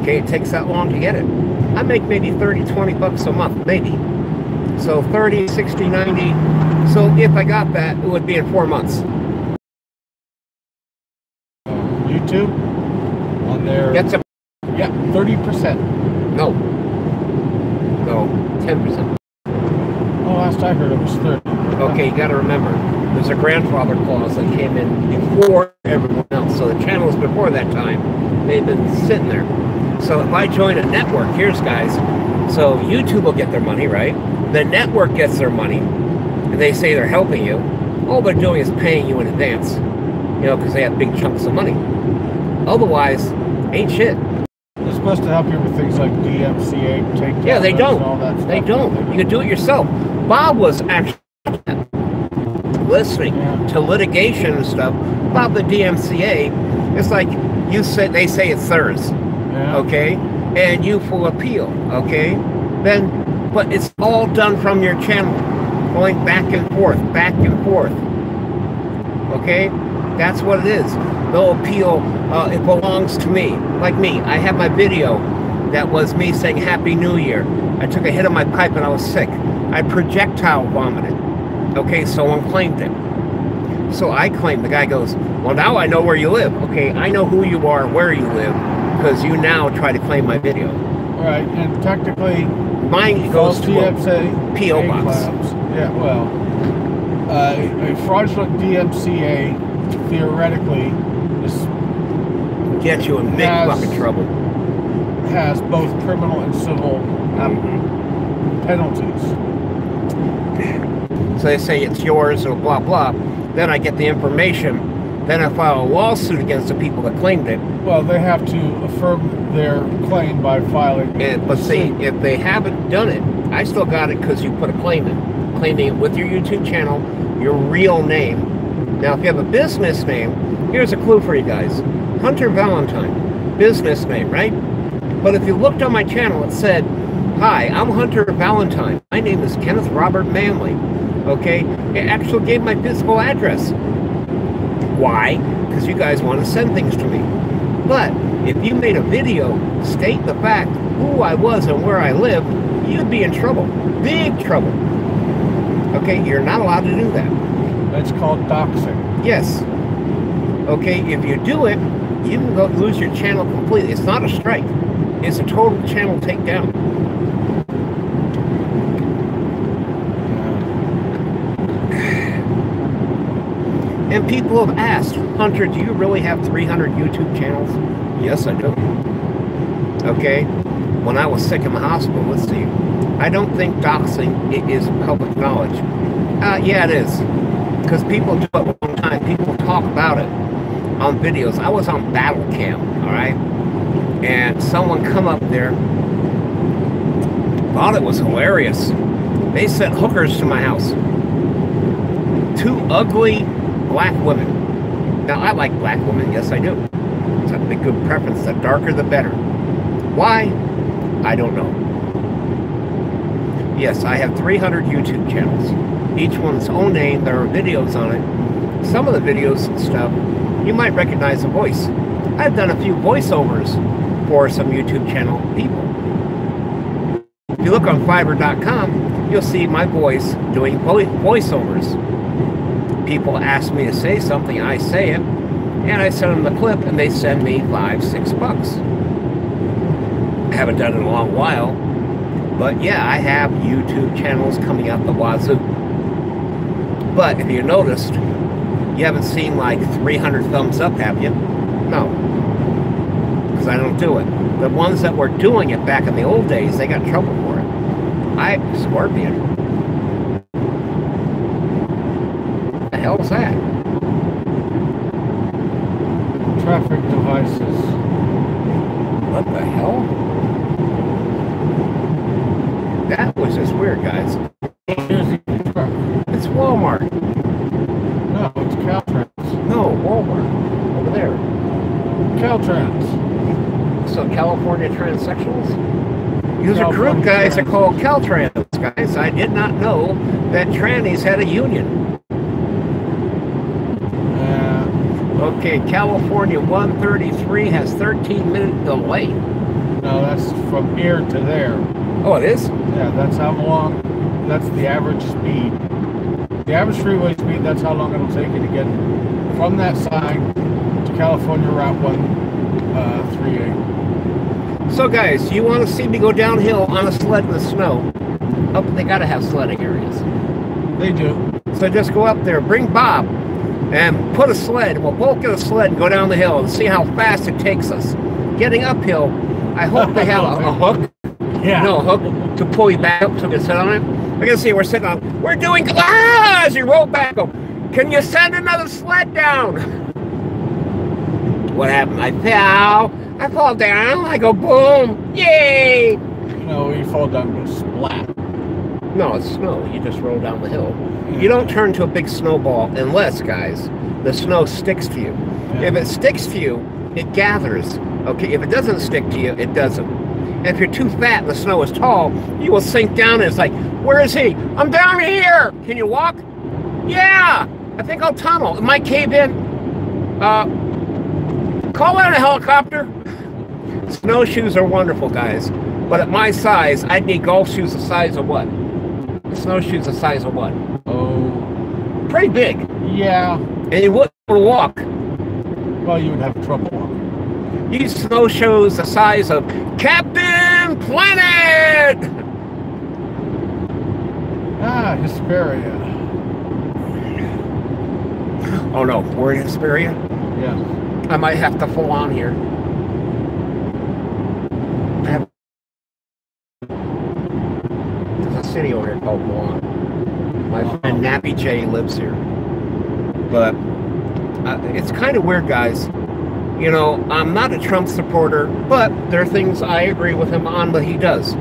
Okay, it takes that long to get it. I make maybe 30, 20 bucks a month, maybe. So 30, 60, 90. So if I got that, it would be in 4 months. YouTube on their. That's a. Yeah, 30%. No. No, 10%. Oh, last I heard it was 30. Okay, you got to remember, there's a grandfather clause that came in before everyone else. So the channels before that time, they've been sitting there. So if I join a network, here's guys. So YouTube will get their money, right? The network gets their money, and they say they're helping you. All they're doing is paying you in advance, you know, because they have big chunks of money. Otherwise, ain't shit. They're supposed to help you with things like DMCA, take Yeah, they don't. all that stuff. They don't. You can do it yourself. Bob was actually listening to litigation and stuff about the DMCA. It's like you said, they say it's theirs, okay, and you full appeal, okay. Then, but it's all done from your channel, going back and forth, okay. That's what it is. They'll appeal. It belongs to me. Like me, I have my video that was me saying Happy New Year. I took a hit of my pipe and I was sick. I projectile vomited. Okay, someone claimed it. So I claimed. The guy goes, well, now I know where you live. Okay, I know who you are, where you live, because you now try to claim my video. All right, and technically, mine goes to a P.O. box. Yeah, well, a fraudulent DMCA theoretically is get you in big fucking trouble. Has both criminal and civil penalties. So they say it's yours or blah blah. Then I get the information. Then I file a lawsuit against the people that claimed it. Well, they have to affirm their claim by filing. But see, if they haven't done it, I still got it because you put a claim in, claiming it with your YouTube channel, your real name. Now, if you have a business name, here's a clue for you guys. Hunter Valentine, business name, right? But if you looked on my channel, it said Hi, I'm Hunter Valentine. My name is Kenneth Robert Manley. Okay? It actually gave my physical address. Why? Because you guys want to send things to me. But if you made a video stating the fact who I was and where I live, you'd be in trouble. Big trouble. Okay? You're not allowed to do that. That's called doxing. Yes. Okay, if you do it, you can go lose your channel completely. It's not a strike. It's a total channel takedown. And people have asked, Hunter, do you really have 300 YouTube channels? Yes, I do. Okay, when I was sick in the hospital, let's see. I don't think doxing is public knowledge. Yeah, it is. Because people do it a long time. People talk about it on videos. I was on battle cam, all right? And someone come up there, thought it was hilarious. They sent hookers to my house. 2 ugly black women. Now, I like black women. Yes, I do. It's a big good preference. The darker, the better. Why? I don't know. Yes, I have 300 YouTube channels. Each one's own name. There are videos on it. Some of the videos and stuff, you might recognize a voice. I've done a few voiceovers for some YouTube channel people. If you look on Fiverr.com, you'll see my voice doing voiceovers. People ask me to say something, I say it, and I send them the clip, and they send me $5, $6. I haven't done it in a long while, but yeah, I have YouTube channels coming out the wazoo. But if you noticed, you haven't seen like 300 thumbs up, have you? No. Because I don't do it. The ones that were doing it back in the old days, they got in trouble for it. Scorpion. What the hell's that? Traffic devices. What the hell? That was just weird, guys. It's Walmart. No, it's Caltrans. No, Walmart. Over there. Caltrans. So California transsexuals? There's a group, guys, that call Caltrans, guys. I did not know that trannies had a union. Okay, California 133 has 13-minute delay. No, that's from here to there. Oh, it is? Yeah, that's how long, that's the average speed. The average freeway speed, that's how long it'll take you to get from that sign to California Route 138. So, guys, you want to see me go downhill on a sled in the snow? Oh, they got to have sledding areas. They do. So just go up there, bring Bob, and put a sled. We'll both get a sled and go down the hill and see how fast it takes us. Getting uphill, I hope they have a hook. Yeah. No, a hook to pull you back up so we can sit on it. We're going to see, we're sitting on, we're doing, as you roll back, go, can you send another sled down? What happened? I fell. I fall down. I go, boom. Yay. No, you fall down to a splat. No, it's snow. You just roll down the hill. You don't turn to a big snowball unless, guys, the snow sticks to you. Yeah. If it sticks to you, it gathers. Okay, if it doesn't stick to you, it doesn't. And if you're too fat and the snow is tall, you will sink down and it's like, where is he? I'm down here. Can you walk? Yeah. I think I'll tunnel. It might cave in. Call in a helicopter. Snowshoes are wonderful, guys. But at my size, I'd need golf shoes the size of what? Snowshoes the size of what? Oh. Pretty big. Yeah. And you wouldn't be able to walk. Well, you would have trouble walking. These snowshoes the size of Captain Planet! Ah, Hesperia. Oh no, we're in Hesperia? Yeah. I might have to full on here. There's a city over here called Milan. My friend Nappy J lives here. But it's kind of weird, guys. You know, I'm not a Trump supporter, but there are things I agree with him on that he does.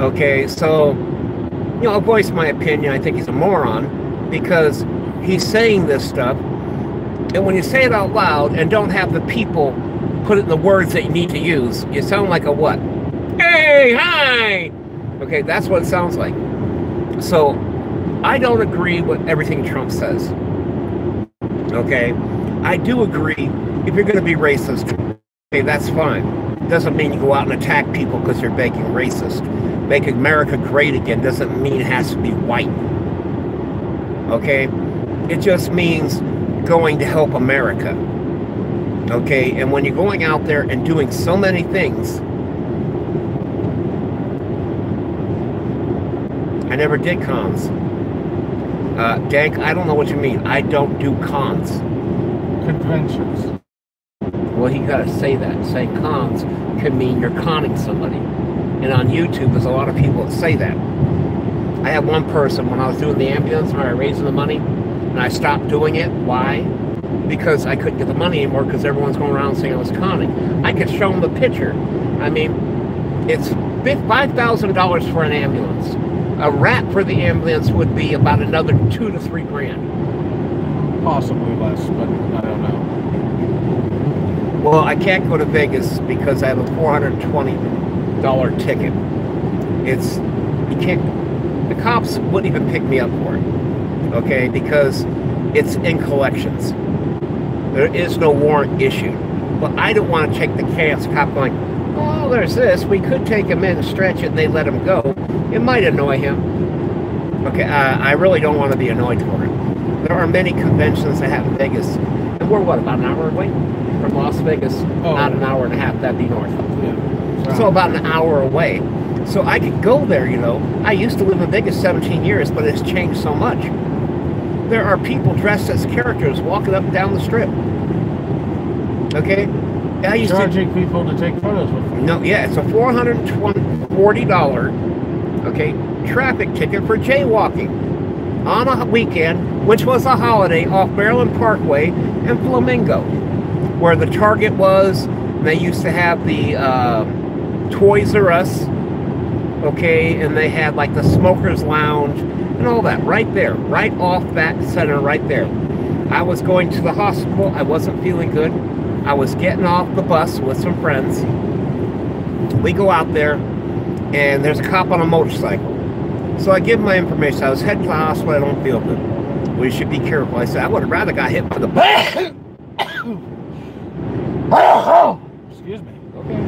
Okay, so, you know, I'll voice my opinion. I think he's a moron because he's saying this stuff. And when you say it out loud and don't have the people put it in the words that you need to use, you sound like a what? Hey, hi. Okay, that's what it sounds like. So I don't agree with everything Trump says. Okay, I do agree if you're going to be racist, okay, that's fine. Doesn't mean you go out and attack people because they're being racist. Make America great again doesn't mean it has to be white. Okay, it just means going to help America. Okay, and when you're going out there and doing so many things, I never did cons. Dank, I don't know what you mean. I don't do cons. Conventions. Well, you gotta say that. Say cons could mean you're conning somebody. And on YouTube, there's a lot of people that say that. I had one person, when I was doing the ambulance, when I was raising the money, and I stopped doing it. Why? Because I couldn't get the money anymore because everyone's going around saying I was conning. I could show them the picture. I mean, it's $5,000 for an ambulance. A wrap for the ambulance would be about another $2 to $3 grand. Possibly less, but I don't know. Well, I can't go to Vegas because I have a $420 ticket. It's, you can't, the cops wouldn't even pick me up for it. Okay, because it's in collections. There is no warrant issued. But I don't want to check the chaos cop going, oh, there's this. We could take him in, stretch it, and they let him go. It might annoy him. Okay, I really don't want to be annoyed for it. There are many conventions that happen in Vegas. And we're, what, about an hour away from Las Vegas? Oh. Not an hour and a half. That'd be north. Yeah. So about an hour away. So I could go there, you know. I used to live in Vegas 17 years, but it's changed so much. There are people dressed as characters walking up and down the strip. Okay? I used charging people to take photos with them. No, yeah, it's a $440, okay, traffic ticket for jaywalking on a weekend, which was a holiday, off Maryland Parkway and Flamingo, where the Target was. And they used to have the Toys R Us, okay, and they had like the Smokers Lounge and all that right there, right off that center right there. I was going to the hospital. I wasn't feeling good. I was getting off the bus with some friends. We go out there, and there's a cop on a motorcycle. So I give him my information. I was heading to the hospital. I don't feel good. We should be careful. I said, I would have rather got hit by the bus. Excuse me. Okay.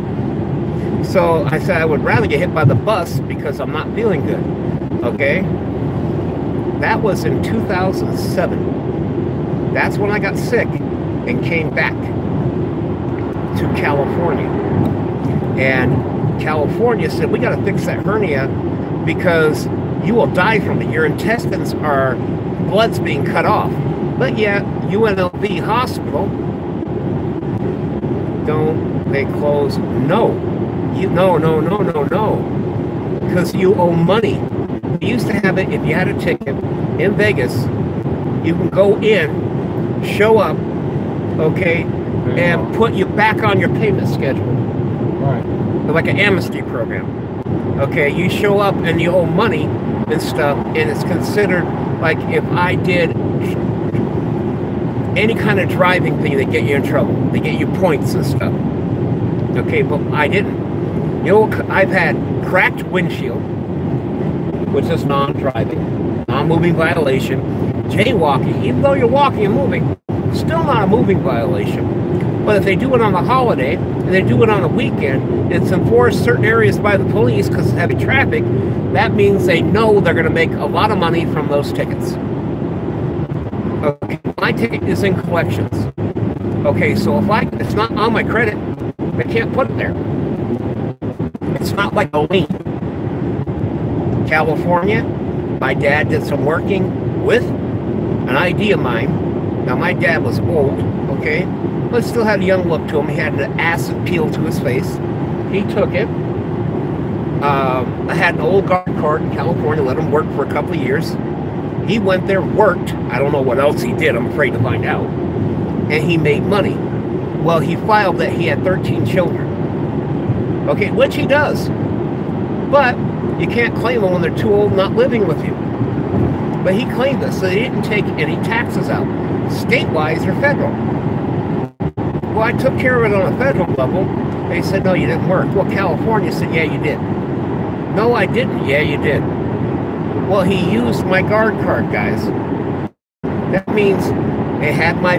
So I said, I would rather get hit by the bus because I'm not feeling good. Okay? That was in 2007. That's when I got sick and came back to California. And California said, we got to fix that hernia because you will die from it. Your intestines are, blood's being cut off. But yet, UNLV hospital, don't they close? No. No. Because you owe money. You used to have it, if you had a ticket in Vegas, you can go in, show up, okay, and put you back on your payment schedule. Right. Like an amnesty program. Okay, you show up and you owe money and stuff, and it's considered like if I did any kind of driving thing, they get you in trouble. They get you points and stuff. Okay, but I didn't. You know, I've had cracked windshield, which is non-driving, non-moving violation, jaywalking, even though you're walking and moving, still not a moving violation. But if they do it on a holiday, and they do it on a weekend, it's enforced certain areas by the police because of heavy traffic, that means they know they're going to make a lot of money from those tickets. Okay, my ticket is in collections. Okay, so if it's not on my credit, they can't put it there. It's not like a lien. California, my dad did some working with an ID of mine. Now, my dad was old, okay, but still had a young look to him. He had an acid peel to his face. He took it. I had an old guard card in California, let him work for a couple of years. He went there, worked. I don't know what else he did. I'm afraid to find out. And he made money. Well, he filed that he had 13 children. Okay, which he does. But you can't claim them when they're too old not living with you. But he claimed this, so he didn't take any taxes out, state-wise or federal. Well, I took care of it on a federal level, They said, no, you didn't work. Well, California said, yeah, you did. No, I didn't. Yeah, you did. Well, he used my guard card, guys. That means it had my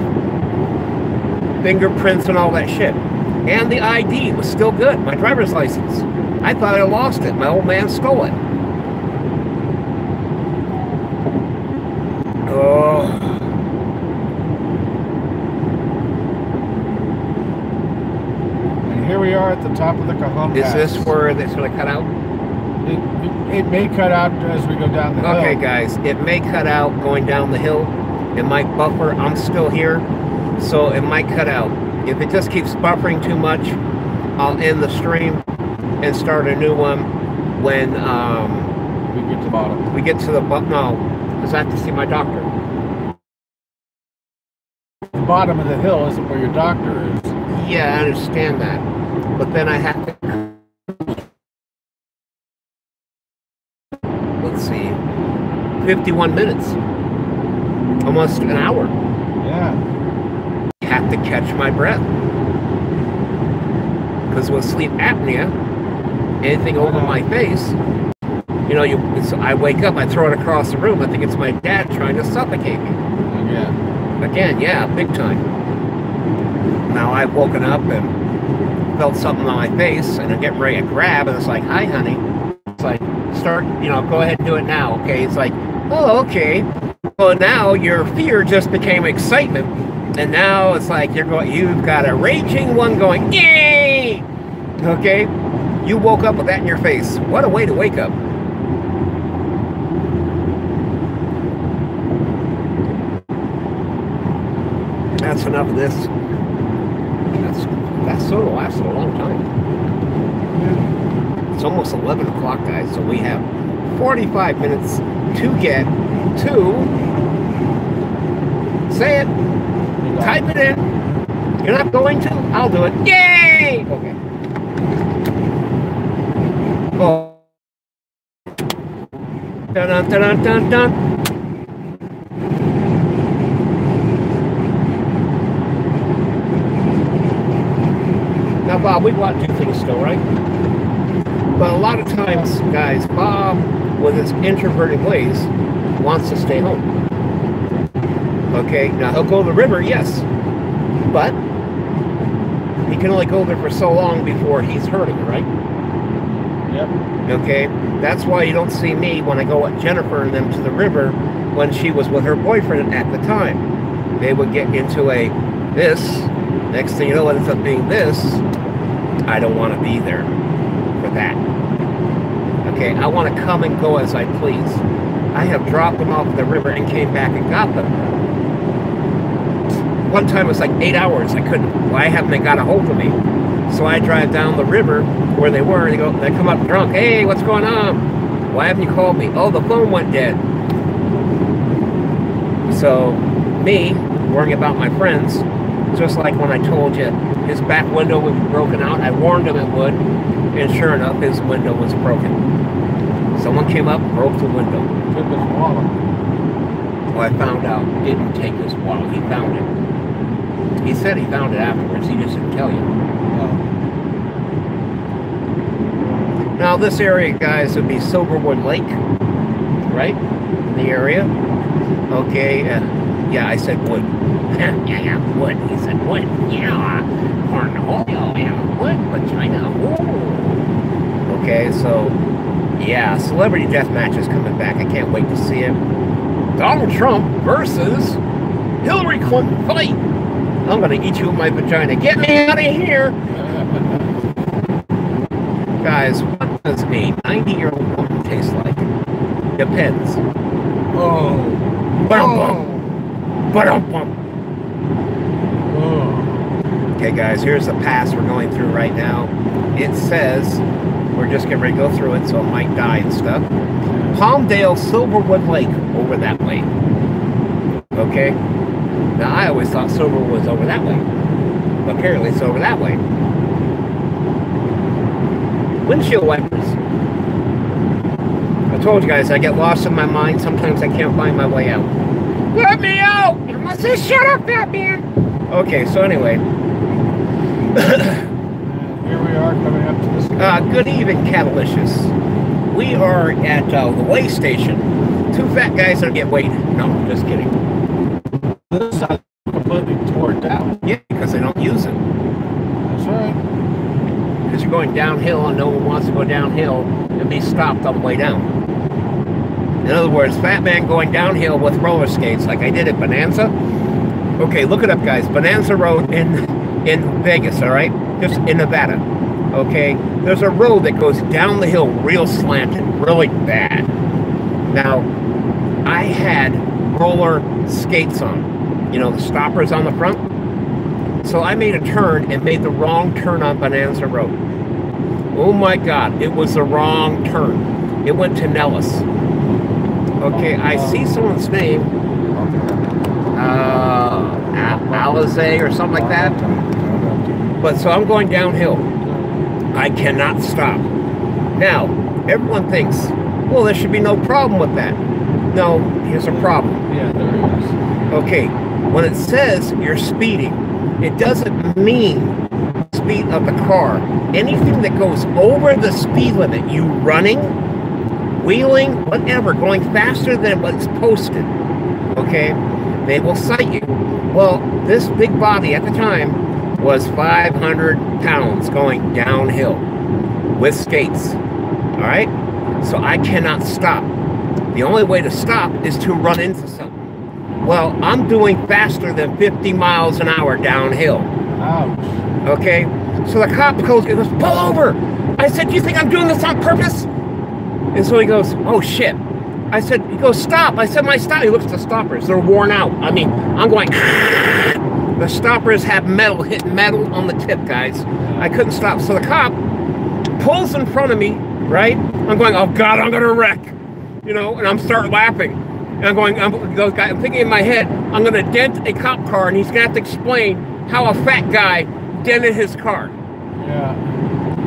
fingerprints and all that shit. And the ID was still good, my driver's license. I thought I lost it. My old man stole it. Oh. And here we are at the top of the Cajon Pass. Is this where it's going to cut out? It may cut out as we go down the hill. Okay, guys, it may cut out going down the hill. It might buffer. I'm still here, so it might cut out. If it just keeps buffering too much, I'll end the stream and start a new one when we get to the bottom. We get to the bottom. No, because I have to see my doctor. The bottom of the hill isn't where your doctor is. Yeah, I understand that, but then I have to. Let's see, 51 minutes, almost an hour. Yeah. I have to catch my breath because with sleep apnea, anything over my face, you know, I wake up, I throw it across the room. I think it's my dad trying to suffocate me. Again, yeah, big time. Now I've woken up and felt something on my face, and I'm getting ready to grab, and it's like, hi, honey. It's like, start, you know, go ahead and do it now, okay? It's like, oh, okay. Well, now your fear just became excitement, and now it's like you've got a raging one going, yay! Okay? You woke up with that in your face. What a way to wake up. That's enough of this. That soda lasted a long time. It's almost 11 o'clock, guys, so we have 45 minutes to get to. Say it. Type it in. You're not going to? I'll do it. Yay! Okay. Oh. Dun dun dun dun dun. Now, Bob, we want to do things still, right? But a lot of times, guys, Bob, with his introverted ways, wants to stay home. Okay, now he'll go to the river, yes, but he can only go there for so long before he's hurting, right? Yep. Okay, that's why you don't see me when I go with Jennifer and them to the river when she was with her boyfriend at the time. They would get into this. Next thing you know, it ends up being this. I don't want to be there for that. Okay, I want to come and go as I please. I have dropped them off at the river and came back and got them. One time it was like 8 hours. Why haven't they got a hold of me? So I drive down the river where they were. They come up drunk. Hey, what's going on? Why haven't you called me? Oh, the phone went dead. So me worrying about my friends. Just like when I told you his back window would be broken out, I warned him it would, and sure enough, his window was broken. Someone came up, broke the window. Took his wallet. Well, I found out he didn't take his wallet. He found it. He said he found it afterwards. He just didn't tell you. Oh. Now, this area, guys, would be Silverwood Lake, right? In the area. Okay, yeah, I said wood. Yeah, wood. He said wood. Yeah, cornhole. Yeah, wood, vagina. Ooh. Okay, so yeah, Celebrity Deathmatch is coming back. I can't wait to see it. Donald Trump versus Hillary Clinton fight. I'm gonna eat you with my vagina. Get me out of here, guys. What does a 90-year-old woman taste like? Depends. Oh. Ba-dum-bum. Okay, guys, here's the pass we're going through right now. It says we're just getting ready to go through it, so it might die and stuff. Palmdale, Silverwood Lake, over that way. Okay? Now, I always thought Silverwood was over that way. But apparently it's over that way. Windshield wipers. I told you guys, I get lost in my mind. Sometimes I can't find my way out. Let me out! You must say, shut up, Batman! Okay, so anyway. here we are coming up to this. Good evening, Catalicious. We are at the weigh station. Two fat guys are get weighed. No, just kidding. This side completely tore down. Yeah, because they don't use it. That's right. Because you're going downhill and no one wants to go downhill and be stopped on the way down. In other words, fat man going downhill with roller skates like I did at Bonanza. Okay, look it up, guys. Bonanza Road in Vegas, all right? Just in Nevada. Okay, there's a road that goes down the hill real slanted, really bad. Now, I had roller skates on. You know, the stoppers on the front. So I made a turn and made the wrong turn on Bonanza Road. Oh my God, it was the wrong turn. It went to Nellis. Okay, I see someone's name. Alizé or something like that. But so I'm going downhill. I cannot stop. Now, everyone thinks, well, there should be no problem with that. No, here's a problem. Yeah, there is. Okay, when it says you're speeding, it doesn't mean speed of the car. Anything that goes over the speed limit, you running, wheeling, whatever, going faster than what's posted, okay, they will cite you. Well, this big body at the time was 500 pounds going downhill with skates, all right? So I cannot stop. The only way to stop is to run into something. Well, I'm doing faster than 50 miles an hour downhill. Ouch. Okay? So the cop goes, pull over. I said, do you think I'm doing this on purpose? And so he goes, oh shit. I said, he goes, stop. I said, my stop. He looks at the stoppers. They're worn out. I mean, I'm going, the stoppers have metal, hitting metal on the tip, guys. I couldn't stop. So the cop pulls in front of me, right? I'm going, oh God, I'm going to wreck. You know, and I'm starting laughing. And I'm going, I'm thinking in my head, I'm going to dent a cop car and he's going to have to explain how a fat guy dented his car. Yeah.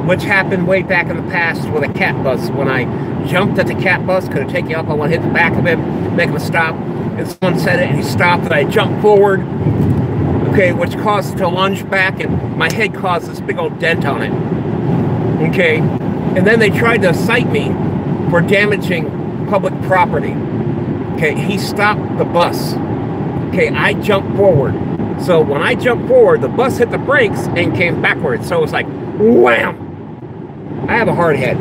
Which happened way back in the past with a cat bus. When I jumped at the cat bus, could have taken you up, I want to hit the back of him, make him stop. And someone said it and he stopped and I jumped forward. Okay, which caused it to lunge back and my head caused this big old dent on it. Okay, and then they tried to cite me for damaging public property. Okay, he stopped the bus. Okay, I jumped forward. So when I jumped forward, the bus hit the brakes and came backwards. So it was like, wham! I have a hard head.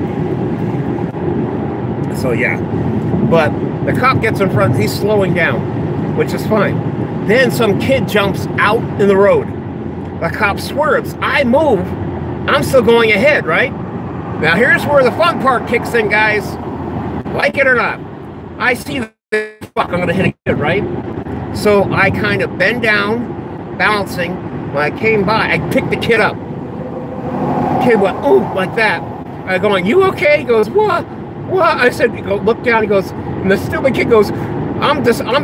So yeah. But the cop gets in front, he's slowing down, which is fine. Then some kid jumps out in the road. The cop swerves. I move. I'm still going ahead, right? Now here's where the fun part kicks in, guys. Like it or not. I see this, fuck, I'm going to hit a kid, right? So I kind of bend down, balancing. When I came by, I picked the kid up. Kid went, ooh, like that. I going, you okay? He goes, what? What? I said, he goes, look down. He goes, and the stupid kid goes, I'm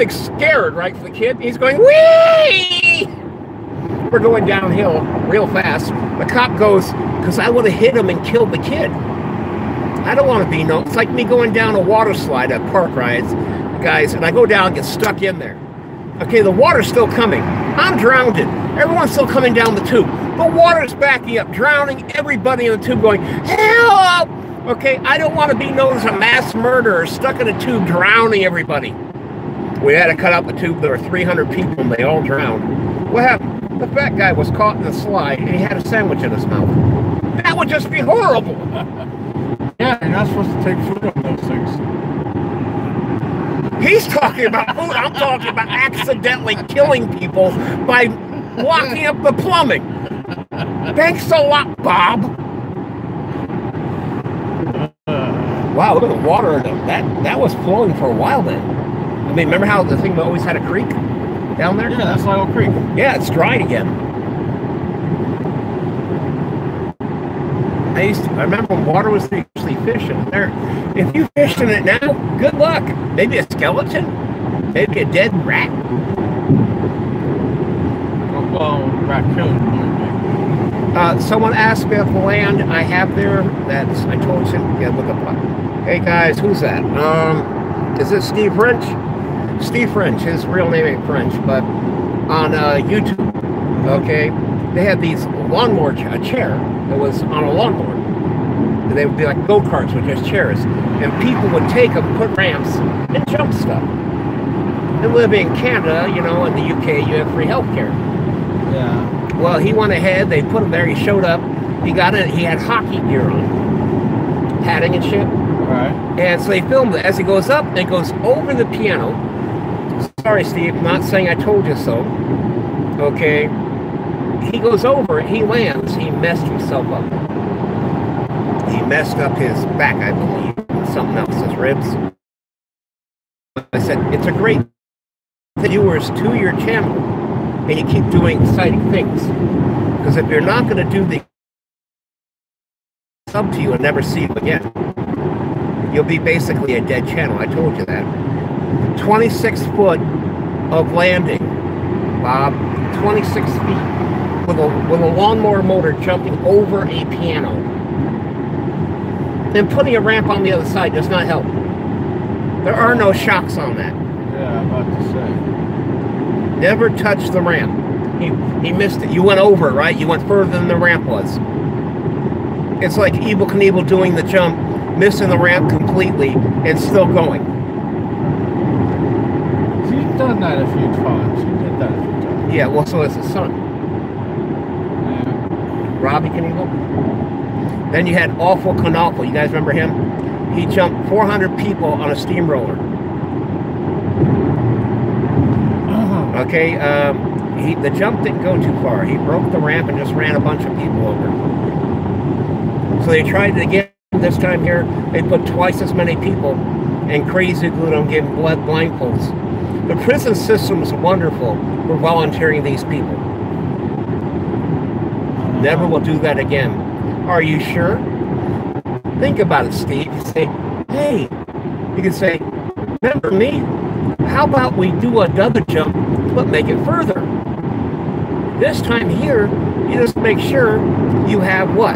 scared, right, for the kid. He's going, whee! We're going downhill real fast. The cop goes, because I would have hit him and killed the kid. I don't want to be no. It's like me going down a water slide at park rides, guys, and I go down and get stuck in there. Okay, the water's still coming. I'm drowned. Everyone's still coming down the tube. The water's backing up, drowning everybody in the tube going, help! Okay, I don't want to be known as a mass murderer stuck in a tube drowning everybody. We had to cut out the tube. There were 300 people and they all drowned. What happened? The fat guy was caught in the slide and he had a sandwich in his mouth. That would just be horrible. Yeah, you're not supposed to take food on those things. He's talking about food. I'm talking about accidentally killing people by blocking up the plumbing. Thanks a lot, Bob. Wow, look at the water. That was flowing for a while then. I mean, remember how the thing always had a creek down there? Yeah, that's Little Creek. Yeah, it's dried again. I remember when water was usually fishing there. If you fish in it now, good luck. Maybe a skeleton, maybe a dead rat. Well, raccoon. Someone asked me of the land I have there. I told you. Yeah, look up. Hey guys, who's that? Is it Steve French? Steve French. His real name ain't French, but on YouTube, okay, they had these lawnmower chair. that was on a lawnmower. And they would be like go-karts with just chairs. And people would take them, put ramps, and jump stuff. And living in Canada, you know, in the UK, you have free healthcare. Yeah. Well, he went ahead, they put him there, he showed up, he got it, he had hockey gear on, padding and shit. Right. And so they filmed it as he goes up and goes over the piano. Sorry, Steve, not saying I told you so. Okay. He goes over, he lands, he messed himself up. He messed up his back, I believe, and something else, his ribs. I said, it's a great viewers to your channel, and you keep doing exciting things. Because if you're not going to do the sub to you and never see you again, you'll be basically a dead channel. I told you that. 26 foot of landing, Bob. 26 feet with a lawnmower motor jumping over a piano. And putting a ramp on the other side does not help. There are no shocks on that. Yeah, I'm about to say. Never touch the ramp. He missed it. You went over, right? You went further than the ramp was. It's like Evel Knievel doing the jump, missing the ramp completely, and still going. He's done that a few times. He did that a few times. Yeah, well, so is his son. Yeah. Robbie Knievel. Then you had Awful Knopfel. You guys remember him? He jumped 400 people on a steamroller. Okay, the jump didn't go too far. He broke the ramp and just ran a bunch of people over. So they tried it again. This time here, they put twice as many people and crazy glued them, gave them blindfolds. The prison system is wonderful for volunteering these people. Never will do that again. Are you sure? Think about it, Steve. You say, hey, you can say, remember me? How about we do another jump, but make it further? This time here, you just make sure you have what?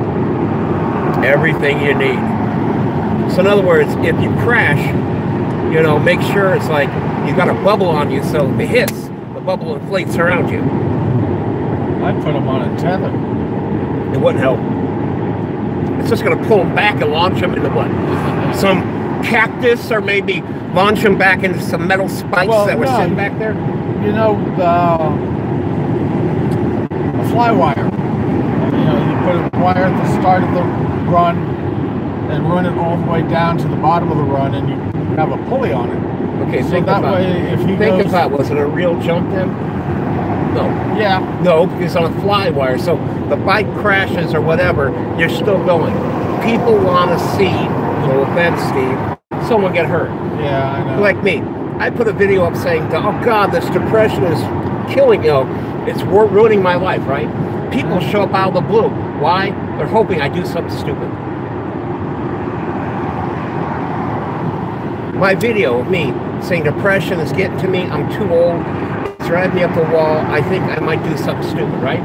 Everything you need. So in other words, if you crash, you know, make sure it's like you got a bubble on you, so if it hits, the bubble inflates around you. I'd put them on a tether. It wouldn't help. It's just going to pull them back and launch them into what? Some cactus, or maybe launch them back into some metal spikes that were sitting back there? You know, the fly wire. You know, you put a wire at the start of the run and run it all the way down to the bottom of the run, and you have a pulley on it. Okay, so that way, if he think goes... about, was it a real jump then? No. Yeah. No, because on a fly wire. So the bike crashes or whatever, you're still going. People want to see, no offense, Steve, someone get hurt. Yeah, I know. Like me. I put a video up saying, oh God, this depression is killing, you know, it's ruining my life, right? People show up out of the blue. Why? They're hoping I do something stupid. My video of me saying depression is getting to me, I'm too old, it's driving me up the wall, I think I might do something stupid, right?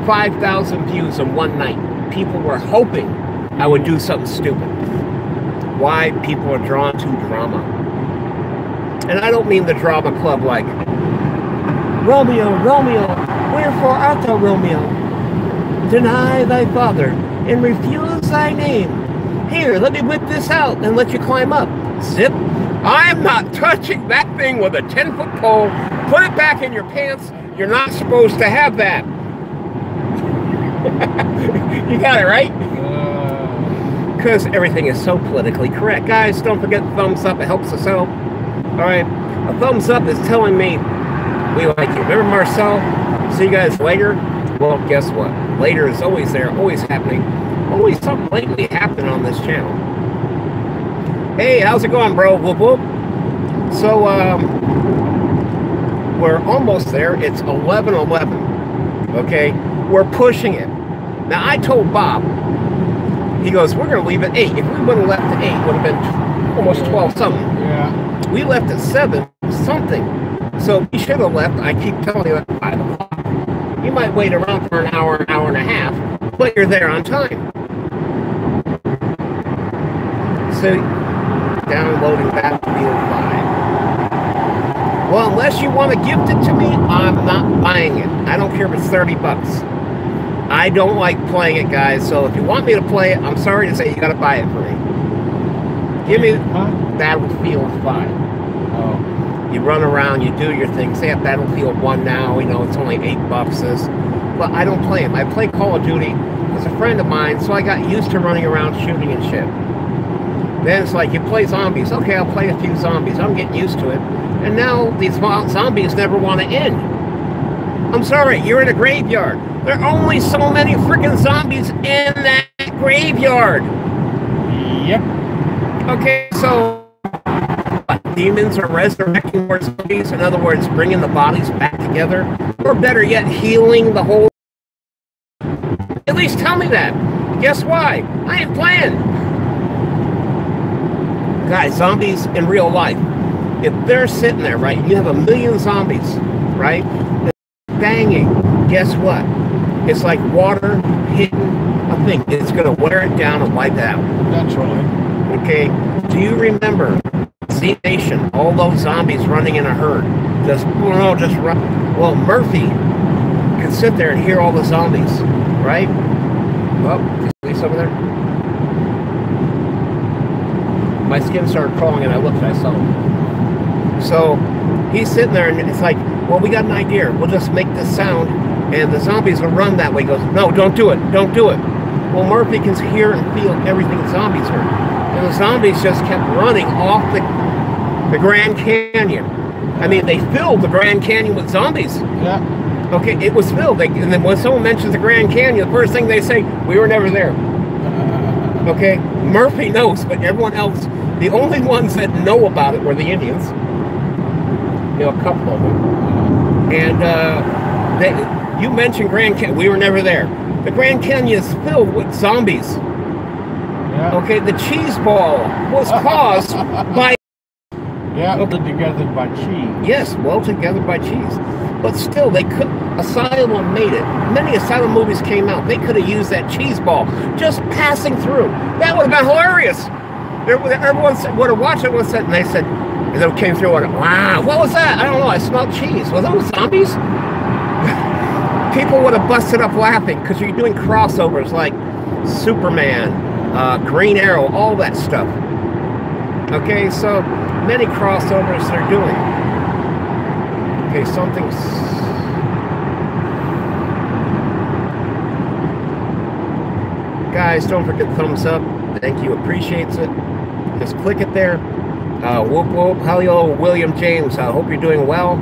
5,000 views in one night. People were hoping I would do something stupid. Why? People are drawn to drama. And I don't mean the drama club like, Romeo, Romeo, wherefore art thou, Romeo? Deny thy father and refuse thy name. Here, let me whip this out and let you climb up. Zip. I'm not touching that thing with a 10-foot pole. Put it back in your pants. You're not supposed to have that. You got it, right? Because everything is so politically correct. Guys, don't forget the thumbs up. It helps us out. All right. A thumbs up is telling me we like you. Remember Marcel? See you guys later. Well, guess what? Later is always there, always happening. Always something lately happening on this channel. Hey, how's it going, bro? Whoop, whoop. So, we're almost there. It's 11:11. Okay? We're pushing it. Now, I told Bob, he goes, we're going to leave at 8. If we would have left at 8, it would have been almost 12 something. Yeah. We left at 7 something. So we should have left, I keep telling you, at 5 o'clock. You might wait around for an hour and a half, but you're there on time. So, downloading Battlefield 5. Well, unless you want to gift it to me, I'm not buying it. I don't care if it's 30 bucks. I don't like playing it, guys. So if you want me to play it, I'm sorry to say you got to buy it for me. Give me Battlefield 5. Oh. You run around, you do your thing. Say at Battlefield 1 now, you know, it's only $8. But I don't play them. I play Call of Duty. It's a friend of mine, so I got used to running around shooting and shit. Then it's like, you play zombies. Okay, I'll play a few zombies. I'm getting used to it. And now these zombies never want to end. I'm sorry, you're in a graveyard. There are only so many freaking zombies in that graveyard. Yep. Okay, so demons are resurrecting more zombies. In other words, bringing the bodies back together. Or better yet, healing the whole... At least tell me that. Guess why? I ain't playing. Guys, zombies in real life. If they're sitting there, right, you have a million zombies, right? Banging. Guess what? It's like water hitting a thing. It's going to wear it down and wipe it out. Naturally. Okay? Do you remember Z Nation? All those zombies running in a herd. Just run. Well, Murphy can sit there and hear all the zombies, right? Well, you see some of there? My skin started crawling and I looked and I saw him. So he's sitting there and it's like, well, we got an idea. We'll just make this sound and the zombies will run that way. He goes, no, don't do it. Don't do it. Well, Murphy can hear and feel everything the zombies heard. And the zombies just kept running off the Grand Canyon. I mean, they filled the Grand Canyon with zombies. Yeah. Okay, it was filled. And then when someone mentions the Grand Canyon, the first thing they say, we were never there. Okay, Murphy knows, but everyone else, the only ones that know about it were the Indians. You know, a couple of them. And you mentioned Grand Canyon. We were never there. The Grand Canyon is filled with zombies. Yeah. Okay, the cheese ball was caused by... Yeah, welded together by cheese. Yes, welded together by cheese. But still, they could... Asylum made it. Many Asylum movies came out. They could have used that cheese ball just passing through. That would have been hilarious. Everyone would have watched it and they said, and then it came through and wow, what was that? I don't know, I smelled cheese. Was those zombies? People would have busted up laughing because you're doing crossovers like Superman, Green Arrow, all that stuff. Okay, so many crossovers they're doing. Okay, something's... Guys, don't forget thumbs up. Thank you, appreciates it. Just click it there. Whoop whoop, hello, William James. I hope you're doing well.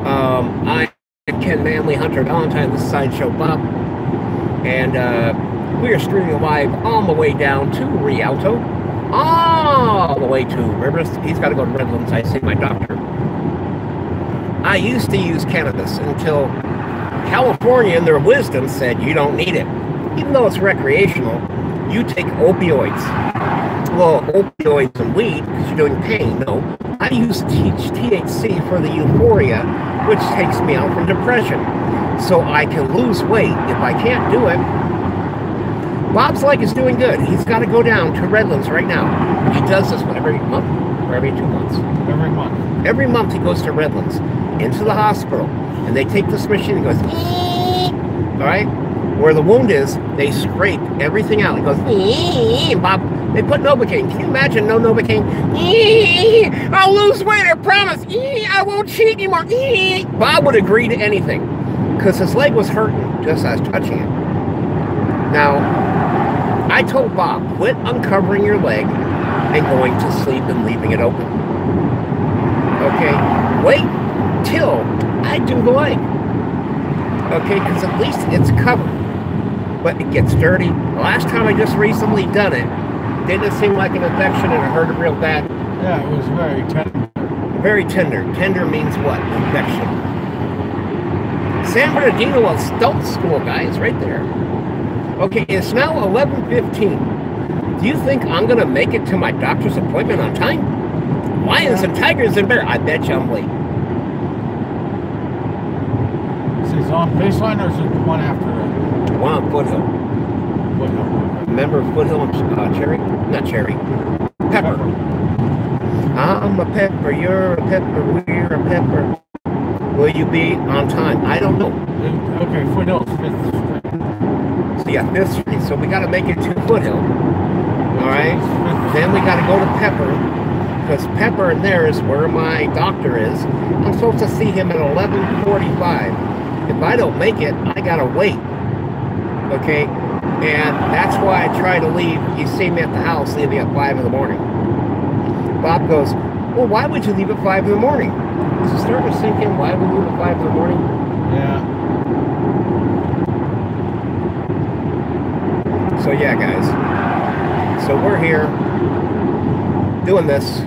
I'm Ken Manley, Hunter Valentine, this is Sideshow Bob. And we are streaming live on the way down to Rialto. All the way to Rivers. He's got to go to Redlands. I see my doctor. I used to use cannabis until California, in their wisdom, said you don't need it. Even though it's recreational, you take opioids. Well, opioids and weed, because you're doing pain. No, I use THC for the euphoria, which takes me out from depression. So I can lose weight. If I can't do it, Bob's leg is doing good. He's got to go down to Redlands right now. He does this every month or every 2 months. Every month. Every month he goes to Redlands, into the hospital, and they take this machine and goes, all right? Where the wound is, they scrape everything out. It goes, Bob, they put Novocaine. Can you imagine no Novocaine? I'll lose weight, I promise. I won't cheat anymore. Bob would agree to anything because his leg was hurting just as touching it. Now, I told Bob, quit uncovering your leg and going to sleep and leaving it open. Okay, wait till I do the leg. Okay, because at least it's covered. But it gets dirty. The last time I just recently done it, didn't seem like an infection and it hurt it real bad. Yeah, it was very tender. Very tender. Tender means what? Infection. San Bernardino Adult School, guys, right there. Okay, it's now 11:15. Do you think I'm going to make it to my doctor's appointment on time? Lions and tigers and bears. I bet you I'm late. Is it on baseline or is it the one after it? One on Foothill. Foothill. Remember Foothill and Cherry? Not Cherry. Pepper. I'm a pepper, you're a pepper, we're a pepper. Will you be on time? I don't know. Okay, Foothill's 5th Street. So yeah, 5th Street. So we got to make it to Foothill. All right. Then we got to go to Pepper, because Pepper in there is where my doctor is. I'm supposed to see him at 11:45. If I don't make it, I gotta wait. Okay, and that's why I try to leave. You see me at the house leaving at 5 in the morning. Bob goes, well, why would you leave at 5 in the morning? Is it starting to sink in why we leave at 5 in the morning? Yeah. So yeah, guys. So we're here doing this.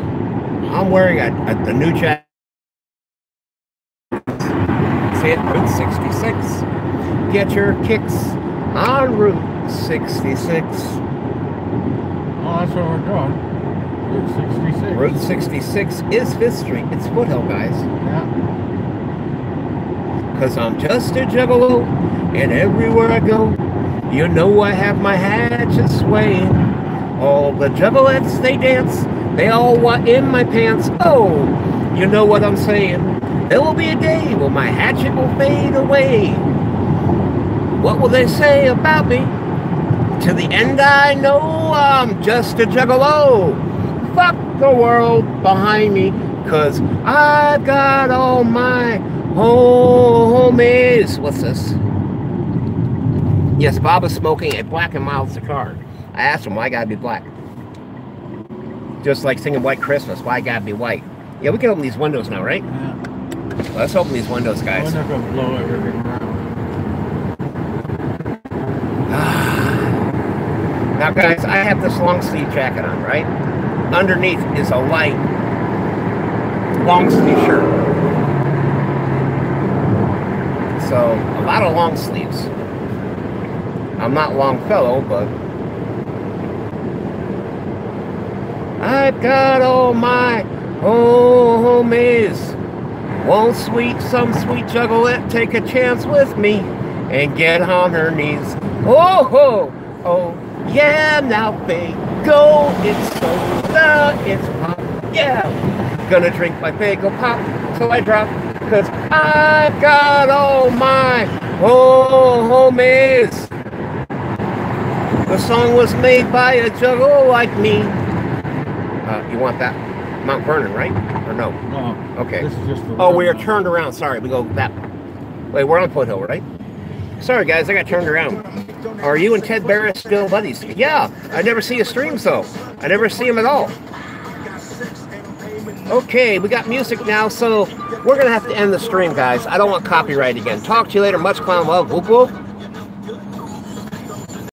I'm wearing a new jacket. See it? Route 66. Get your kicks on Route 66. Oh, that's where we're going. Route 66. Route 66 is 5th Street. It's Foothill, guys. Yeah. Cause I'm just a juggalo, and everywhere I go, you know I have my hatchet swaying. All the juggalettes, they dance, they all want in my pants. Oh, you know what I'm saying. There will be a day when my hatchet will fade away. What will they say about me? To the end I know I'm just a juggalo. Fuck the world behind me, cause I've got all my homies. What's this? Yes, Bob is smoking a Black & Mild cigar. I asked him, why gotta be black? Just like singing White Christmas, why gotta be white? Yeah, we can open these windows now, right? Yeah. Let's open these windows, guys. We're not gonna blow everything around. Now, guys, I have this long sleeve jacket on, right? Underneath is a light long sleeve shirt. So, a lot of long sleeves. I'm not Longfellow, but I've got all my homies. Won't some sweet juggalette take a chance with me and get on her knees? Oh, ho, oh, yeah, now they go. It's soda, it's pop, yeah. Gonna drink my bagel pop till I drop, cause I've got all my homies. The song was made by a juggalo like me. You want that? Mount Vernon, right? Or no? No. Okay. This is just the oh, we are turned around. Sorry, we go that way. Wait, we're on Foothill, right? Sorry, guys, I got turned around. Are you and Ted Barris still buddies? Yeah, I never see his streams, though. I never see him at all. Okay, we got music now, so we're going to have to end the stream, guys. I don't want copyright again. Talk to you later. Much clown love. Whoop, whoop.